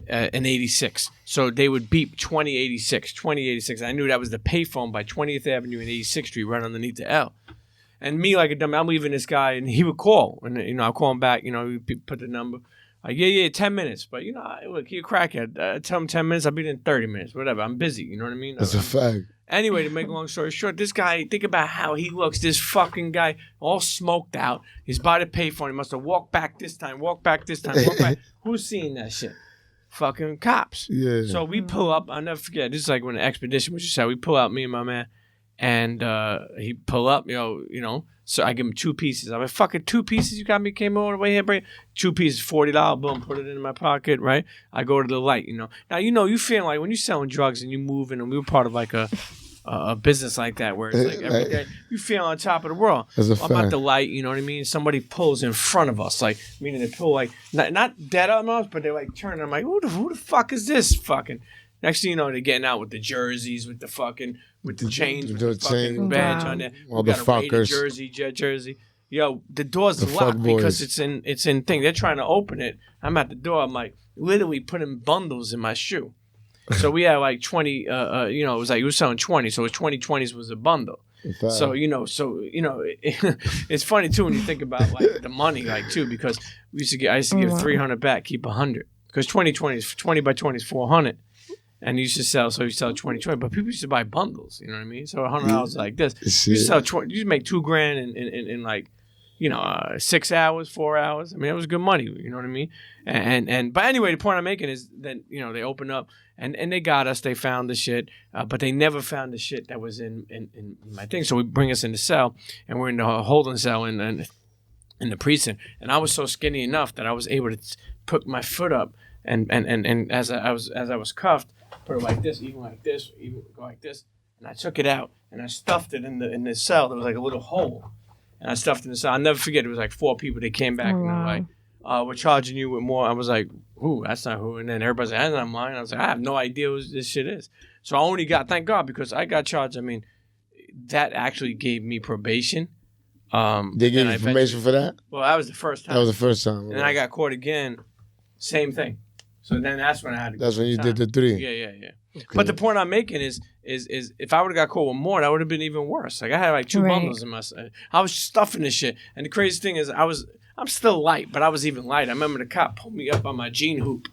and 86. So they would beep 2086. I knew that was the payphone by 20th Avenue and 86th Street, right underneath the L. And me, like a dumb, I'm leaving this guy, and he would call. And, you know, I'll call him back, you know, he put the number. Like, yeah, 10 minutes. But, you know, look, you're a crackhead. Tell him 10 minutes, I'll be there in 30 minutes, whatever. I'm busy, you know what I mean? That's a fact. Anyway, to make a long story short, this guy, think about how he looks. This fucking guy, all smoked out. He's by the payphone. He must have walked back this time. Walk back. Who's seeing that shit? Fucking cops. Yeah. So we pull up. I'll never forget. This is like when the expedition was just out. We pull out, me and my man, and he pull up. You know. So I give him 2 pieces. I'm like, fucking 2 pieces. You got me. Came all the way here, bro. 2 pieces, $40. Boom. Put it in my pocket. Right. I go to the light. You know. Now you feel like when you're selling drugs and you moving, and we were part of like a business like that where it's like every day you feel on top of the world. I'm at the light, you know what I mean? Somebody pulls in front of us, like, meaning they pull like not dead on us, but they like turn. I'm like, who the fuck is this? Fucking next thing you know, they're getting out with the jerseys, with the chains, with the fucking badge on there. All the fuckers. Jersey. Yo, the door's locked because it's in thing. They're trying to open it. I'm at the door. I'm like literally putting bundles in my shoe. So we had like 20, you know, it was like, we were selling 20. So it was 20/20s was a bundle. So, you know, it's funny too when you think about like the money, like too, because I used to give 300 back, keep 100. Because 20 by 20 is 400. And you sell 20/20. But people used to buy bundles, you know what I mean? So $100 like this. You sell 20, you make $2,000 in like, you know, 6 hours, 4 hours. I mean, it was good money, you know what I mean? But anyway, the point I'm making is that, you know, they opened up and they got us. They found the shit, but they never found the shit that was in my thing. So we bring us in the cell, and we're in the holding cell in the precinct. And I was so skinny enough that I was able to put my foot up, and as I was cuffed, put it like this, even go like this, and I took it out and I stuffed it in the cell. There was like a little hole. And I stuffed it in the cell. I'll never forget, it was like 4 people. They came back and they're like, we're charging you with more. I was like, who? That's not who. And then everybody's like, that's not mine. I was like, I have no idea what this shit is. So I only got, thank God, because I got charged. I mean, that actually gave me probation. They gave you information for that? Well, that was the first time. That was the first time. And then I got caught again. Same thing. So then that's when I had to go. That's when you did the 3. Yeah. Okay. But the point I'm making is if I would have got caught with more, that would have been even worse. Like I had like 2 bundles in my. I was stuffing this shit, and the crazy thing is, I'm still light, but I was even light. I remember the cop pulled me up on my jean hoop,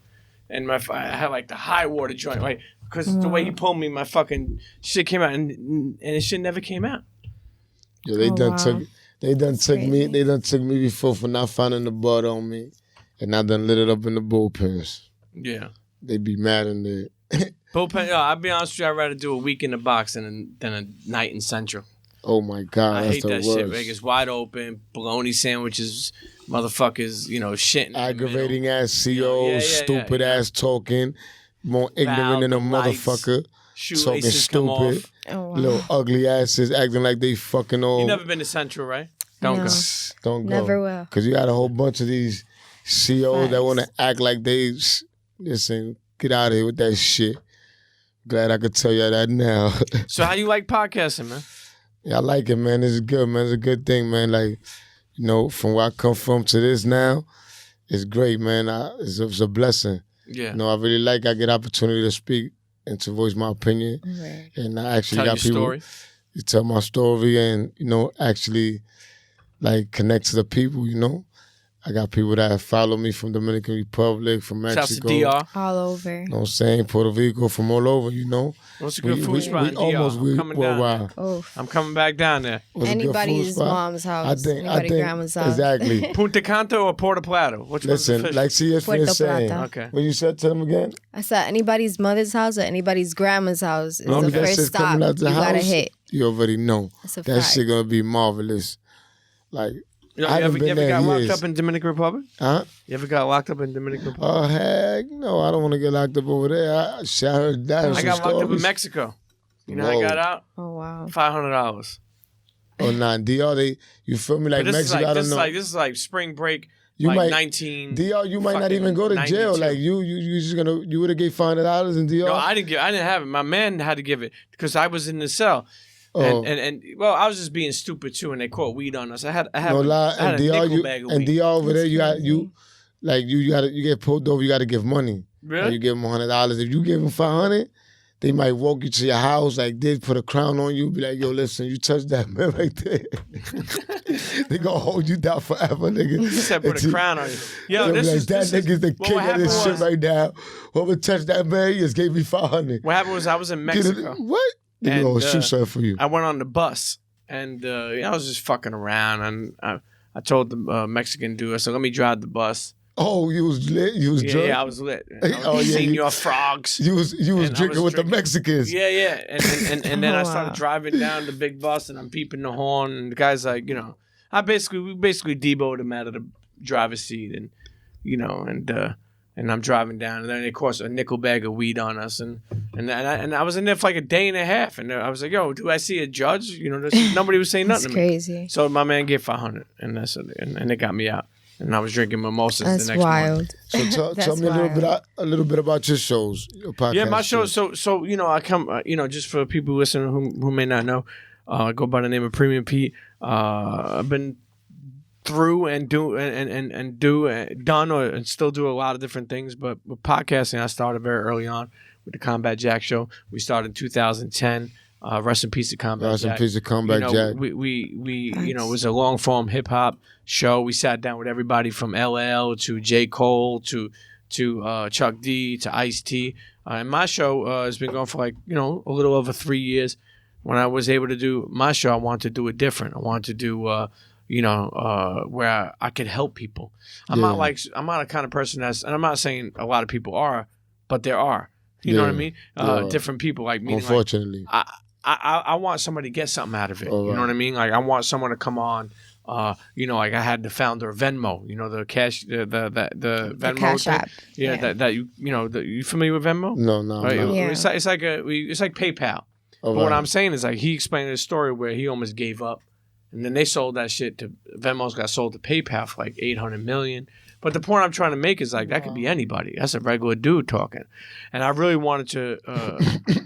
and I had like the high water joint, like because the way he pulled me, my fucking shit came out, and the shit never came out. Yeah, They done took me before for not finding the butt on me, and I done lit it up in the bullpens. Yeah. They be mad in there. Bullpen. I'll be honest with you. I'd rather do a week in the box than a night in Central. Oh my God, I that's hate the that worst. shit. Vegas wide open, bologna sandwiches, motherfuckers. Shitting. Aggravating ass COs, stupid ass talking, more ignorant than a motherfucker. Talking stupid, little ugly asses acting like they fucking old. You never been to Central, right? Don't go. Don't go. Never will. Because you got a whole bunch of these COs that want to act like they, listen, get out of here with that shit. Glad I could tell you that now. So how you like podcasting, man? Yeah, I like it, man. It's good, man. It's a good thing, man. Like, from where I come from to this now, it's great, man. It's a blessing. Yeah. I really I get opportunity to speak and to voice my opinion. Right. And I actually Tell got people story. to tell my story and, actually, connect to the people, I got people that follow me from Dominican Republic, from Mexico. Shouts to DR. All over. You know what I'm saying? Puerto Rico, from all over, What's a good food spot in DR? I'm coming down there. I'm coming back down there. Anybody's mom's house. I think grandma's house. Exactly. Punta Cana or Puerto Plata? Which Listen, one's like CFN saying. Okay. When you said to them again? I said anybody's mother's house or anybody's grandma's house is the that first stop you gotta hit. You already know. That shit gonna be marvelous. Like, you ever got locked up in Dominican Republic? Huh? You ever got locked up in Dominican Republic? Oh, heck no. I don't want to get locked up over there. I heard that. I got locked up in Mexico. You know how I got out? Oh, wow. $500. Oh, nah. DR, you feel me? Like Mexico, I don't know. This is like spring break. You might 19. DR, you might not even go to 92. jail. Like you would have gave $500 in DR. No, I didn't have it. My man had to give it because I was in the cell. Oh. And I was just being stupid too, and they caught weed on us. I had no lie. I had and a DR, nickel bag of and weed. DR over there, you get pulled over. You got to give money. Really? Like you give them $100. If you give them $500, they might walk you to your house. Like they put a crown on you. Be like, yo, listen, you touch that man right there. They gonna hold you down forever, nigga. You said put a crown on you. Yo, this nigga's the king of this shit right now. Whoever touched that man, he just gave me $500. What happened was I was in Mexico. What? Nigga gonna shoot something for you. I went on the bus and I was just fucking around, and I told the Mexican dude, I said, let me drive the bus. Oh, you was lit? You was drunk? Yeah, I was lit. Senior frogs. You was drinking with the Mexicans. Yeah. And then I started driving down the big bus, and I'm peeping the horn, and the guy's like, we basically deboed him out of the driver's seat, and and I'm driving down, and then they course a nickel bag of weed on us, and I was in there for like a day and a half, and I was like, yo, do I see a judge? Nobody was saying nothing to me. That's crazy. So my man gave $500, and they got me out. And I was drinking mimosas That's the next morning. So tell me a little bit about your shows, your podcast. Yeah, my shows. So I come. Just for people listening who may not know, I go by the name of Premium Pete. I've been through and done and still do a lot of different things. But with podcasting, I started very early on with the Combat Jack Show. We started in 2010. Rest in peace to Combat Jack. Rest in peace to Combat Jack. We it was a long form hip hop show. We sat down with everybody from LL to J. Cole to Chuck D to Ice-T. And my show has been going for a little over 3 years. When I was able to do my show, I wanted to do it different. I wanted to do where I could help people. I'm not a kind of person and I'm not saying a lot of people are, but there are. You know what I mean? Different people like me. Unfortunately. I want somebody to get something out of it. Oh, you know what I mean? Like I want someone to come on. Like I had the founder of Venmo. The Venmo Cash thing. App. Yeah, that you familiar with Venmo? No. Right? No. Yeah. It's like PayPal. But what I'm saying is like he explained a story where he almost gave up, and then they sold that shit to Venmo's got sold to PayPal for like $800 million. But the point I'm trying to make is like that could be anybody. That's a regular dude talking, and I really wanted to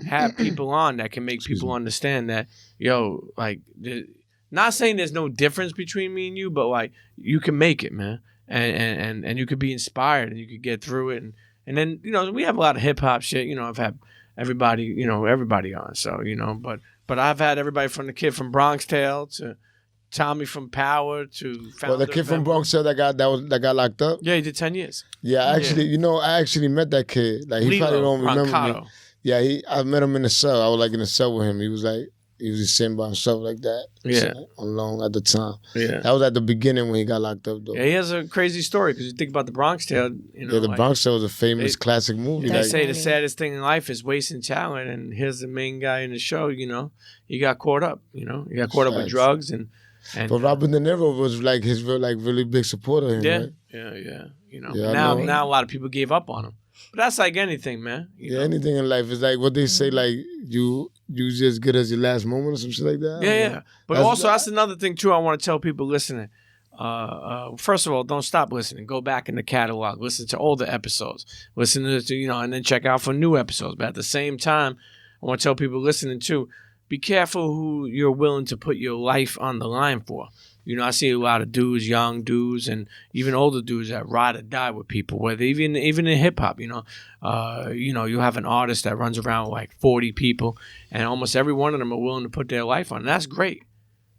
have people on that can make people understand that not saying there's no difference between me and you, but like you can make it, man, and you could be inspired and you could get through it, and then we have a lot of hip hop shit. I've had everybody on, so but I've had everybody from the kid from Bronx Tale to Tommy from Power to the kid from Bronx that got locked up. Yeah, he did 10 years. Yeah, I actually met that kid. Like he probably don't remember me. Yeah, I met him in the cell. I was like in the cell with him. He was like he was just sitting by himself like that. Yeah. Alone at the time. Yeah. That was at the beginning when he got locked up, though. Yeah, he has a crazy story because you think about the Bronx Tale. The Bronx Tale was a famous classic movie. They say the saddest thing in life is wasting talent, and here's the main guy in the show. He got caught up. He got caught up with drugs and. But Robert De Niro was like his really big supporter. Of him, right? Now a lot of people gave up on him. But that's like anything, man. Anything in life is like what they say, like you just good as your last moment or some shit like that. Yeah. But that's another thing too. I want to tell people listening. First of all, don't stop listening. Go back in the catalog, listen to older episodes, listen to and then check out for new episodes. But at the same time, I want to tell people listening too. Be careful who you're willing to put your life on the line for. I see a lot of dudes, young dudes, and even older dudes that ride or die with people. Whether even in hip hop, you have an artist that runs around with like 40 people, and almost every one of them are willing to put their life on. And that's great.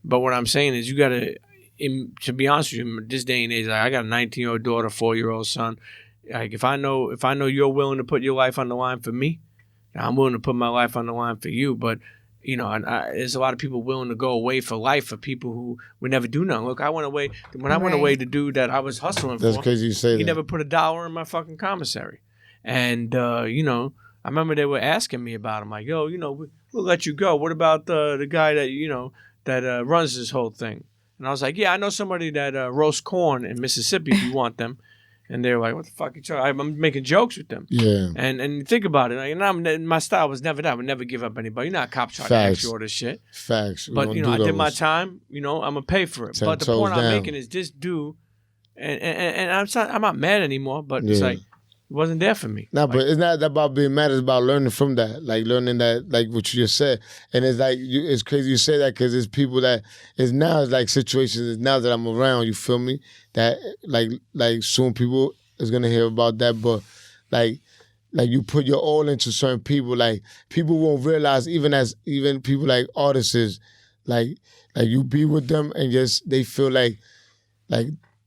But what I'm saying is, you gotta, to be honest with you, in this day and age, like I got a 19-year-old daughter, 4-year-old son. Like if I know you're willing to put your life on the line for me, I'm willing to put my life on the line for you. But there's a lot of people willing to go away for life for people who would never do nothing. Look, I went away. When I went away, the dude that I was hustling That's crazy you say he that. never put $1 in my fucking commissary. And, I remember they were asking me about him. Like, yo, we'll let you go. What about the guy that, that runs this whole thing? And I was like, yeah, I know somebody that roasts corn in Mississippi if you want them. And they're like, what the fuck are you talking? I'm making jokes with them. Yeah. And think about it. Like, and my style was never that. I would never give up anybody. You're not a cop trying to ask you all this shit. Facts. But, I did my time. I'm going to pay for it. But the point I'm making is this dude, and I'm not mad anymore, but it's like, it wasn't there for me. Nah, but it's not about being mad. It's about learning from that. Like learning that, like what you just said. And it's like, it's crazy you say that because it's people that, it's like situations, it's now that I'm around, you feel me? That like soon people is going to hear about that. But like you put your all into certain people. Like people won't realize even people like artists, like you be with them and just, they feel like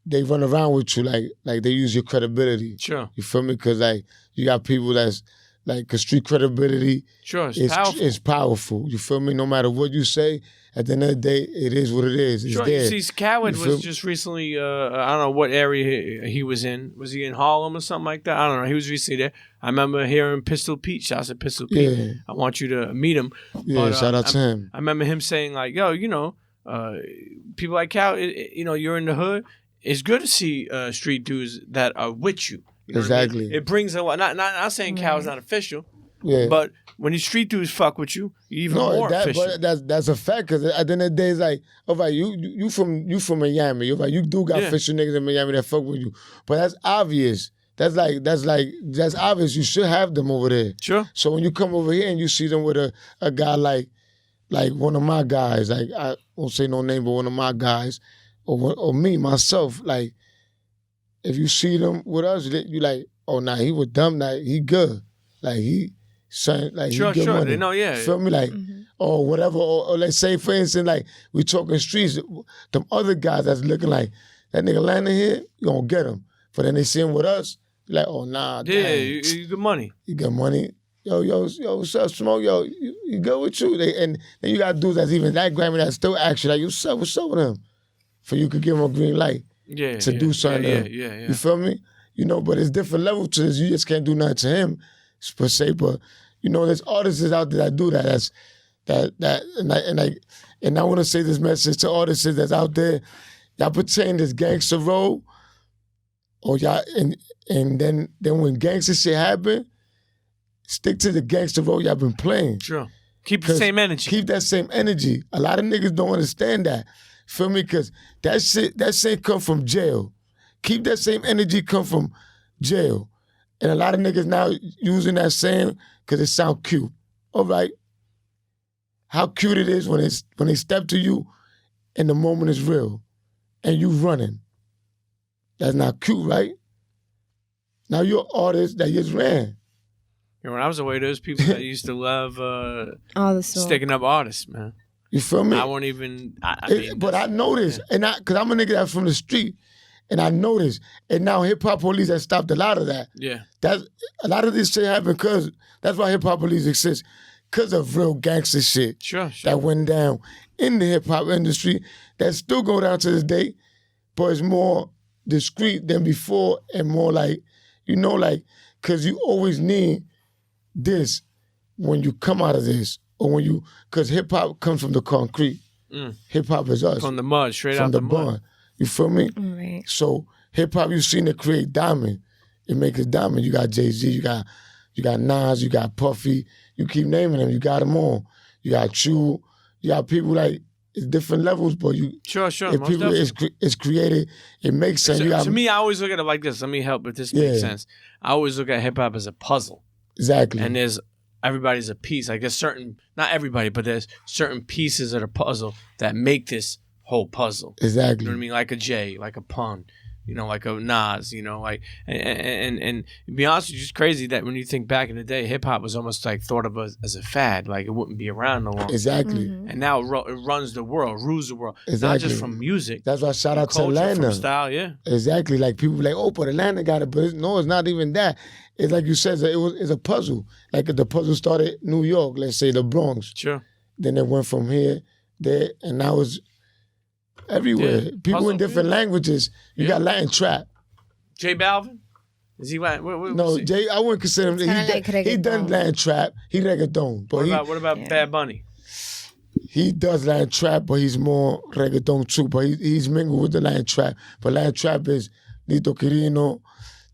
they run around with you like they use your credibility. Sure. You feel me? Because like you got people that's like, cause street credibility is powerful. You feel me? No matter what you say, at the end of the day, it is what it is. It's there. You see, Khaled was just recently, I don't know what area he was in. Was he in Harlem or something like that? I don't know. He was recently there. I remember hearing Pistol Pete. Shout out to Pistol Pete. Yeah. I want you to meet him. Yeah, but, shout out to him. I remember him saying like, yo, people like Khaled, you're in the hood. It's good to see street dudes that are with you. You know exactly. What I mean? It brings a lot. Not saying Cal's not official. Yeah. But when these street dudes fuck with you, you're even more official. But that's a fact because at the end of the day, it's like, all right, you from Miami. You're right. You do got official niggas in Miami that fuck with you. But that's obvious. That's obvious. You should have them over there. Sure. So when you come over here and you see them with a guy like one of my guys, like I won't say no name, but one of my guys. Or me, myself, like, if you see them with us, you like, oh, nah, he with them, like, he good. Like, he good money. They know, yeah. Feel me? Like, or whatever. Or let's say, for instance, like, we talking streets, them other guys that's looking like, that nigga landing here, you gonna get him. But then they see him with us, like, oh, nah. Yeah, you good money. You got money. Yo, what's up, Smoke? Yo, you good with you? And then you got dudes that's even that Grammy that still actually like, what's up with him? For you could give him a green light to do something. Yeah. You feel me? But it's different levels to this. You just can't do nothing to him, per se. But there's artists out there that do that. And I want to say this message to artists that's out there. Y'all pretend this gangster role, or y'all and then when gangster shit happen, stick to the gangster role y'all been playing. Sure. Keep the same energy. Keep that same energy. A lot of niggas don't understand that. Feel me? Because that shit come from jail. Keep that same energy come from jail. And a lot of niggas now using that saying because it sound cute. All right. How cute it is when they step to you and the moment is real and you running. That's not cute, right? Now you're an artist that just ran. When I was away, there was people that used to love sticking up artists, man. You feel me? I won't even. But I noticed, because I'm a nigga that's from the street, and I noticed, and now hip hop police have stopped a lot of that. Yeah. A lot of this shit happened because that's why hip hop police exist. because of real gangster shit that went down in the hip hop industry that still go down to this day, but it's more discreet than before and more like, because you always need this when you come out of this or because hip hop comes from the concrete. Hip hop is us. From the mud, straight from out the mud. Bun. You feel me? Right. So hip hop, you've seen it create diamond. It makes it diamond. You got Jay-Z, you got Nas, you got Puffy. You keep naming them. You got them all. You got Chew. You got people like it's different levels, but you. Sure. If people it's created, it makes sense. So, to me, I always look at it like this. Let me help if this makes sense. I always look at hip hop as a puzzle. Exactly. And everybody's a piece. Like there's not everybody, but there's certain pieces of the puzzle that make this whole puzzle. Exactly. You know what I mean? Like a Jay, like a Pun, like a Nas, like and to be honest with you, it's crazy that when you think back in the day, hip hop was almost like thought of as a fad, like it wouldn't be around no longer. Exactly. And now it runs the world, rules the world. Exactly. Not just from music. That's why shout out to culture, Atlanta. from style, yeah. Exactly. Like people be like, oh, but Atlanta got it, but it's not even that. It's like you said, it's a puzzle. Like the puzzle started in New York, let's say the Bronx. Sure. Then it went from here, there, and now it's everywhere. Yeah. People Puzzle, in different languages. You got Latin trap. J Balvin? Is he Latin? No, Jay, I wouldn't consider him. He done Latin trap. He reggaeton. But what about Bad Bunny? He does Latin trap, but he's more reggaeton too. But he's mingled with the Latin trap. But Latin trap is Lito Quirino,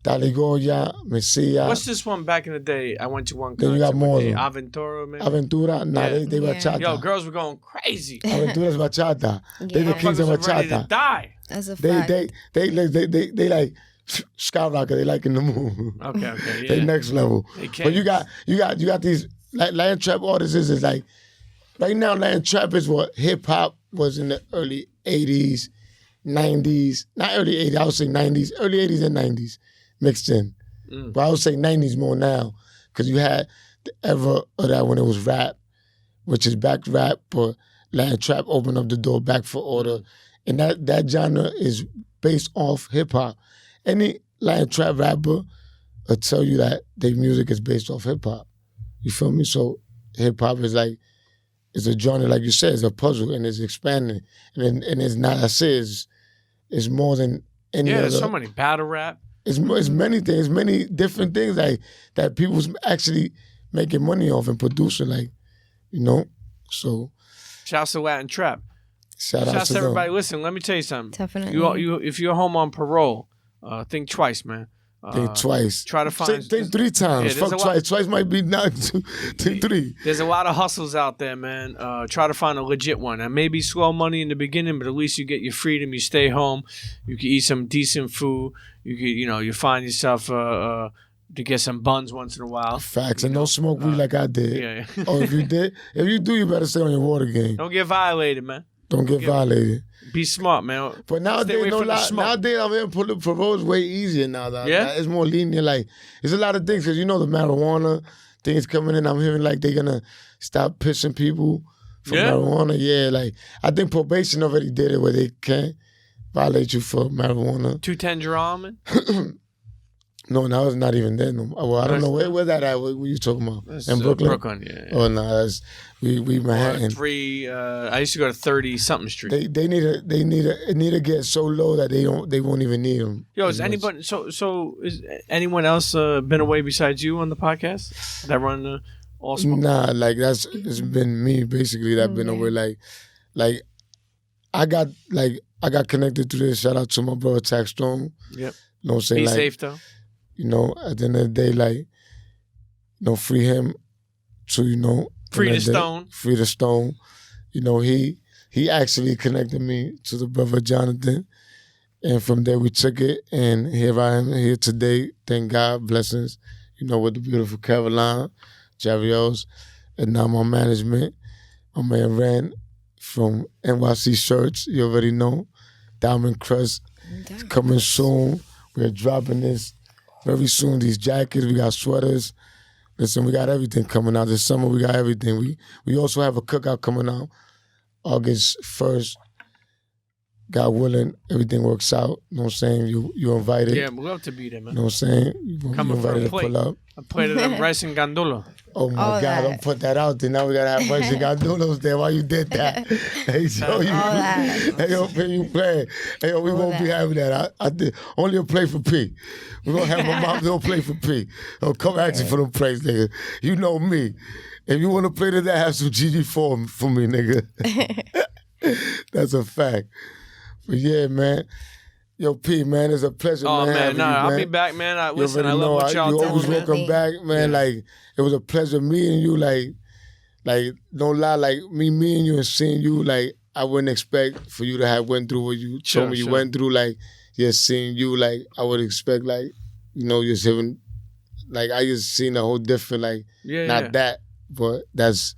Dale Goya, Messia. What's this one back in the day? I went to one concert. Then you got more. Aventura, man. Aventura, they bachata. Yo, girls were going crazy. Aventura's bachata. They the kings of bachata. Ready to die. That's a fact. They like skyrocket. They like in the moon. Okay, yeah. They next level. But you got these like Latin trap artists is like right now. Latin trap is what hip hop was in the early '80s, '90s. Not early '80s. I would say '90s, early '80s and '90s mixed in. But I would say '90s more now because you had the era of that when it was rap, which is back rap, but Latin trap opened up the door back for order, and that genre is based off hip hop. Any Latin trap rapper will tell you that their music is based off hip hop. You feel me? So hip hop is like, it's a genre, like you said, it's a puzzle and it's expanding. And it's not, I say, it's more than any other. Yeah, there's so many battle rap. It's many things, many different things like that people's actually making money off and producing, so. Shouts to Latin trap. Shouts to everybody. Listen, let me tell you something. Definitely. If you're home on parole, think twice, man. Think twice. Try to find. Think 3 times. Fuck twice. Twice might be not. Think 3. There's a lot of hustles out there, man. Try to find a legit one. And maybe slow money in the beginning, but at least you get your freedom. You stay home. You can eat some decent food. You can, you find yourself to get some buns once in a while. Facts. And don't smoke weed like I did. Yeah. Oh, if you do, you better stay on your water game. Don't get violated, man. Don't get violated. Be smart, man. But nowadays, nowadays I'm in parole is way easier now. Yeah? It's more lenient. Like, there's a lot of things, because the marijuana things coming in. I'm hearing like they're going to stop pissing people for marijuana. Yeah, like, I think probation already did it where they can't violate you for marijuana. 210 German? No, it's not even there. No, well, I don't know where that at. What you talking about? That's in Brooklyn? Brooklyn, yeah. Oh no, that's we Manhattan. I used to go to 30 something Street. They need to get so low that they won't even need them. Yo, is anybody so is anyone else been away besides you on the podcast that run the All Smoke? Nah, like it's been me basically that been away. Like I got connected to this. Shout out to my brother Taxstone. Yep. You know what I'm saying? Be safe though. At the end of the day, free him to, Free the Stone. Free the Stone. He actually connected me to the brother Jonathan. And from there we took it, and here I am here today. Thank God, blessings, with the beautiful Caroline, Javios, and now my management, my man Ren from NYC Shirts, you already know. Diamond Crust is coming soon. We're dropping this very soon. These jackets, we got sweaters. Listen, we got everything coming out this summer. We got everything. We also have a cookout coming out August 1st. God willing, everything works out. You know what I'm saying? You invited. Yeah, we'd love to be there, man. You know what I'm saying? You invited to pull up. A plate of them rice and gandulo. Oh my God! Don't put that out there. Now we gotta have Mexican noodles there. Why you did that? Hey, so you, hey, yo, P, you play. Hey, yo, we won't be having that. I did only a play for P. We're gonna have my mom do a play for P. Don't come asking for them plays, nigga. You know me. If you want to play to that, have some GG4 for me, nigga. That's a fact. But yeah, man. Yo, P, man, it's a pleasure, man. Oh, man, having you, man. I'll be back, man. Listen, I love what y'all doing. You always welcome back, man. Yeah. Like, it was a pleasure meeting you. Like, don't lie, like, me meeting you and seeing you, like, I wouldn't expect for you to have went through what you told me you went through. Like, just seeing you, like, I would expect, like, you know, just having, like, I just seen a whole different, like, not that, but it's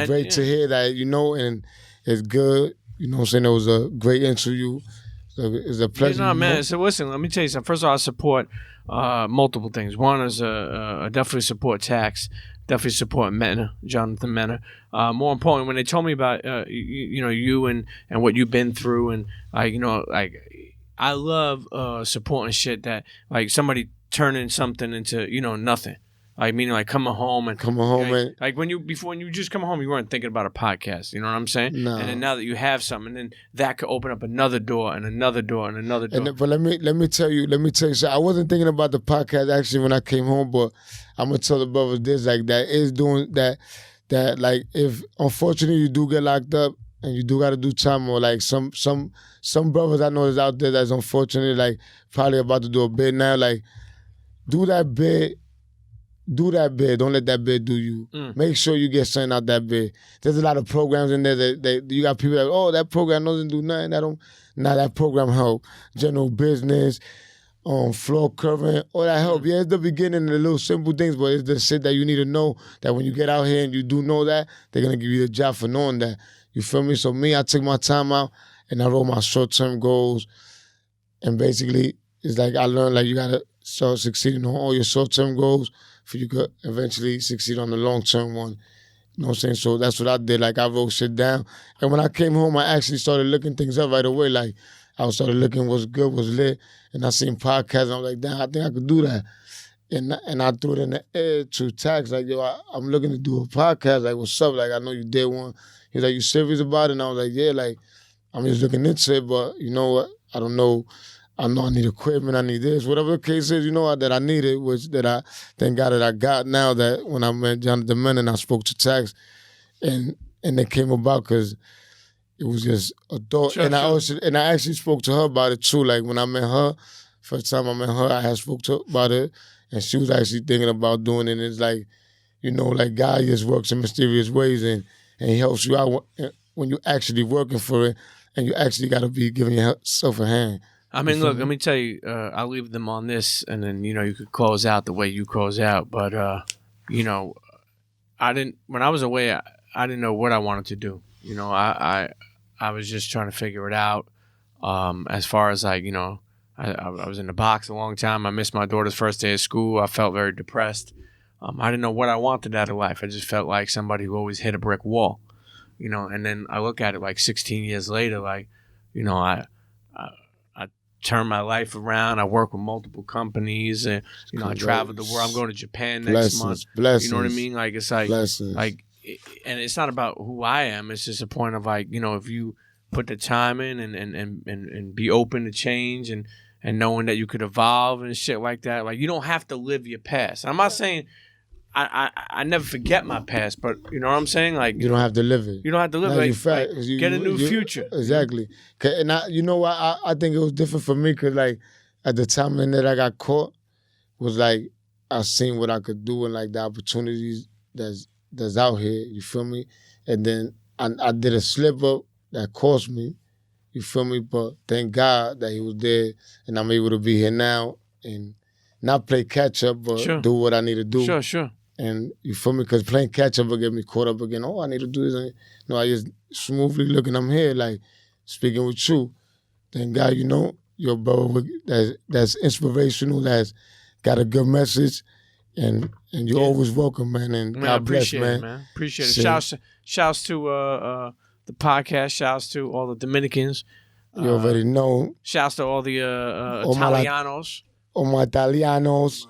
great to hear that, you know, and it's good. You know what I'm saying? It was a great interview. So it's a pleasure. Yeah, no, man. So listen, let me tell you something. First of all, I support multiple things. One is I definitely support Tax. Definitely support Mena, Jonathan Mena. More importantly, when they told me about you and what you've been through, and I love supporting shit that like somebody turning something into nothing. Like meaning like coming home and like when you just come home, you weren't thinking about a podcast. You know what I'm saying? No. And then now that you have something, then that could open up another door and another door and another door. But let me tell you. So I wasn't thinking about the podcast actually when I came home, but I'm gonna tell the brothers this, like that is doing that like if unfortunately you do get locked up and you do got to do time, or like some brothers I know is out there that's unfortunate, like probably about to do a bid now, like do that bid. Do that bid. Don't let that bid do you. Make sure you get something out that bid. There's a lot of programs in there that you got people that, that program doesn't do nothing. That program help. General business, floor curving, all that help. Yeah, it's the beginning, the little simple things, but it's the shit that you need to know that when you get out here and you do know that, they're going to give you the job for knowing that. You feel me? So me, I took my time out and I wrote my short-term goals. And basically, it's like I learned like you got to start succeeding on all your short-term goals for you could eventually succeed on the long-term one. You know what I'm saying? So that's what I did. Like, I wrote shit down. And when I came home, I actually started looking things up right away. Like, I started looking what's good, what's lit. And I seen podcasts, and I was like, damn, I think I could do that. And I threw it in the air to Tax. Like, yo, I'm looking to do a podcast. Like, what's up? Like, I know you did one. He was like, you serious about it? And I was like, yeah, like, I'm just looking into it. But you know what? I don't know. I know I need equipment, I need this, whatever the case is, you know, that I needed, which that I, thank God that I got now that when I met Jonathan Mena and I spoke to Tax, and it came about because it was just a thought. And I actually spoke to her about it too. Like when I met her, first time I met her, I had spoke to her about it, and she was actually thinking about doing it. And it's like, you know, like God just works in mysterious ways, and he helps you out when you're actually working for it, and you actually got to be giving yourself a hand. I mean, look, let me tell you, I'll leave them on this, and then, you could close out the way you close out. But, when I was away, I didn't know what I wanted to do. I was just trying to figure it out. As far as like, I was in the box a long time. I missed my daughter's first day of school. I felt very depressed. I didn't know what I wanted out of life. I just felt like somebody who always hit a brick wall, and then I look at it like 16 years later, like, I turn my life around. I work with multiple companies, and I travel the world. I'm going to Japan next month. Blessings. You know what I mean? Like it's like blessings. And it's not about who I am. It's just a point of like, if you put the time in and be open to change and knowing that you could evolve and shit like that. Like you don't have to live your past. I'm not saying I never forget my past, but you know what I'm saying? Like you don't have to live it. You don't have to live it. Get a new future. Exactly. And I think it was different for me because like at the time that I got caught was like I seen what I could do and like the opportunities that's out here. You feel me? And then I did a slip up that cost me. You feel me? But thank God that he was there and I'm able to be here now and not play catch up, but do what I need to do. Sure. And you feel me? Because playing catch up will get me caught up again. Oh, I need to do this. No, I just smoothly looking. I'm here, like speaking with you. Thank God, your brother that's inspirational, that's got a good message, and you're always welcome, man. And God bless, man. Appreciate it. Shouts to the podcast. Shouts to all the Dominicans. You already know. Shouts to all the Italianos. All my Italianos.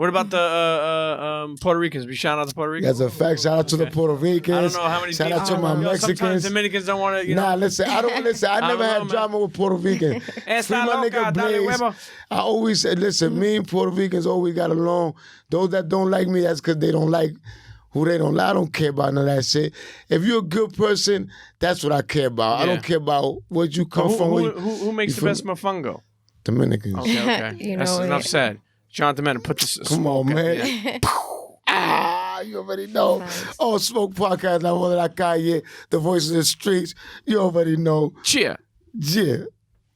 What about the Puerto Ricans? We shout out to Puerto Ricans. That's a fact. Shout out to the Puerto Ricans. I don't know how many. Shout out to my Mexicans. Sometimes Dominicans don't want to. Nah, listen. I don't listen. I never had drama with Puerto Rican. Free my nigga Blaze. I always said, listen. Me and Puerto Ricans always got along. Those that don't like me, that's because they don't like who they don't like. I don't care about none of that shit. If you're a good person, that's what I care about. Yeah. I don't care about where you come from. Who makes the best mofongo? Dominicans. Okay. That's enough said. Jonathan Mena, put this. Come on, man. Yeah. You already know. Nice. Oh, Smoke Podcast, La Voz de la Calle, the voice of the streets. You already know. Cheer. Yeah.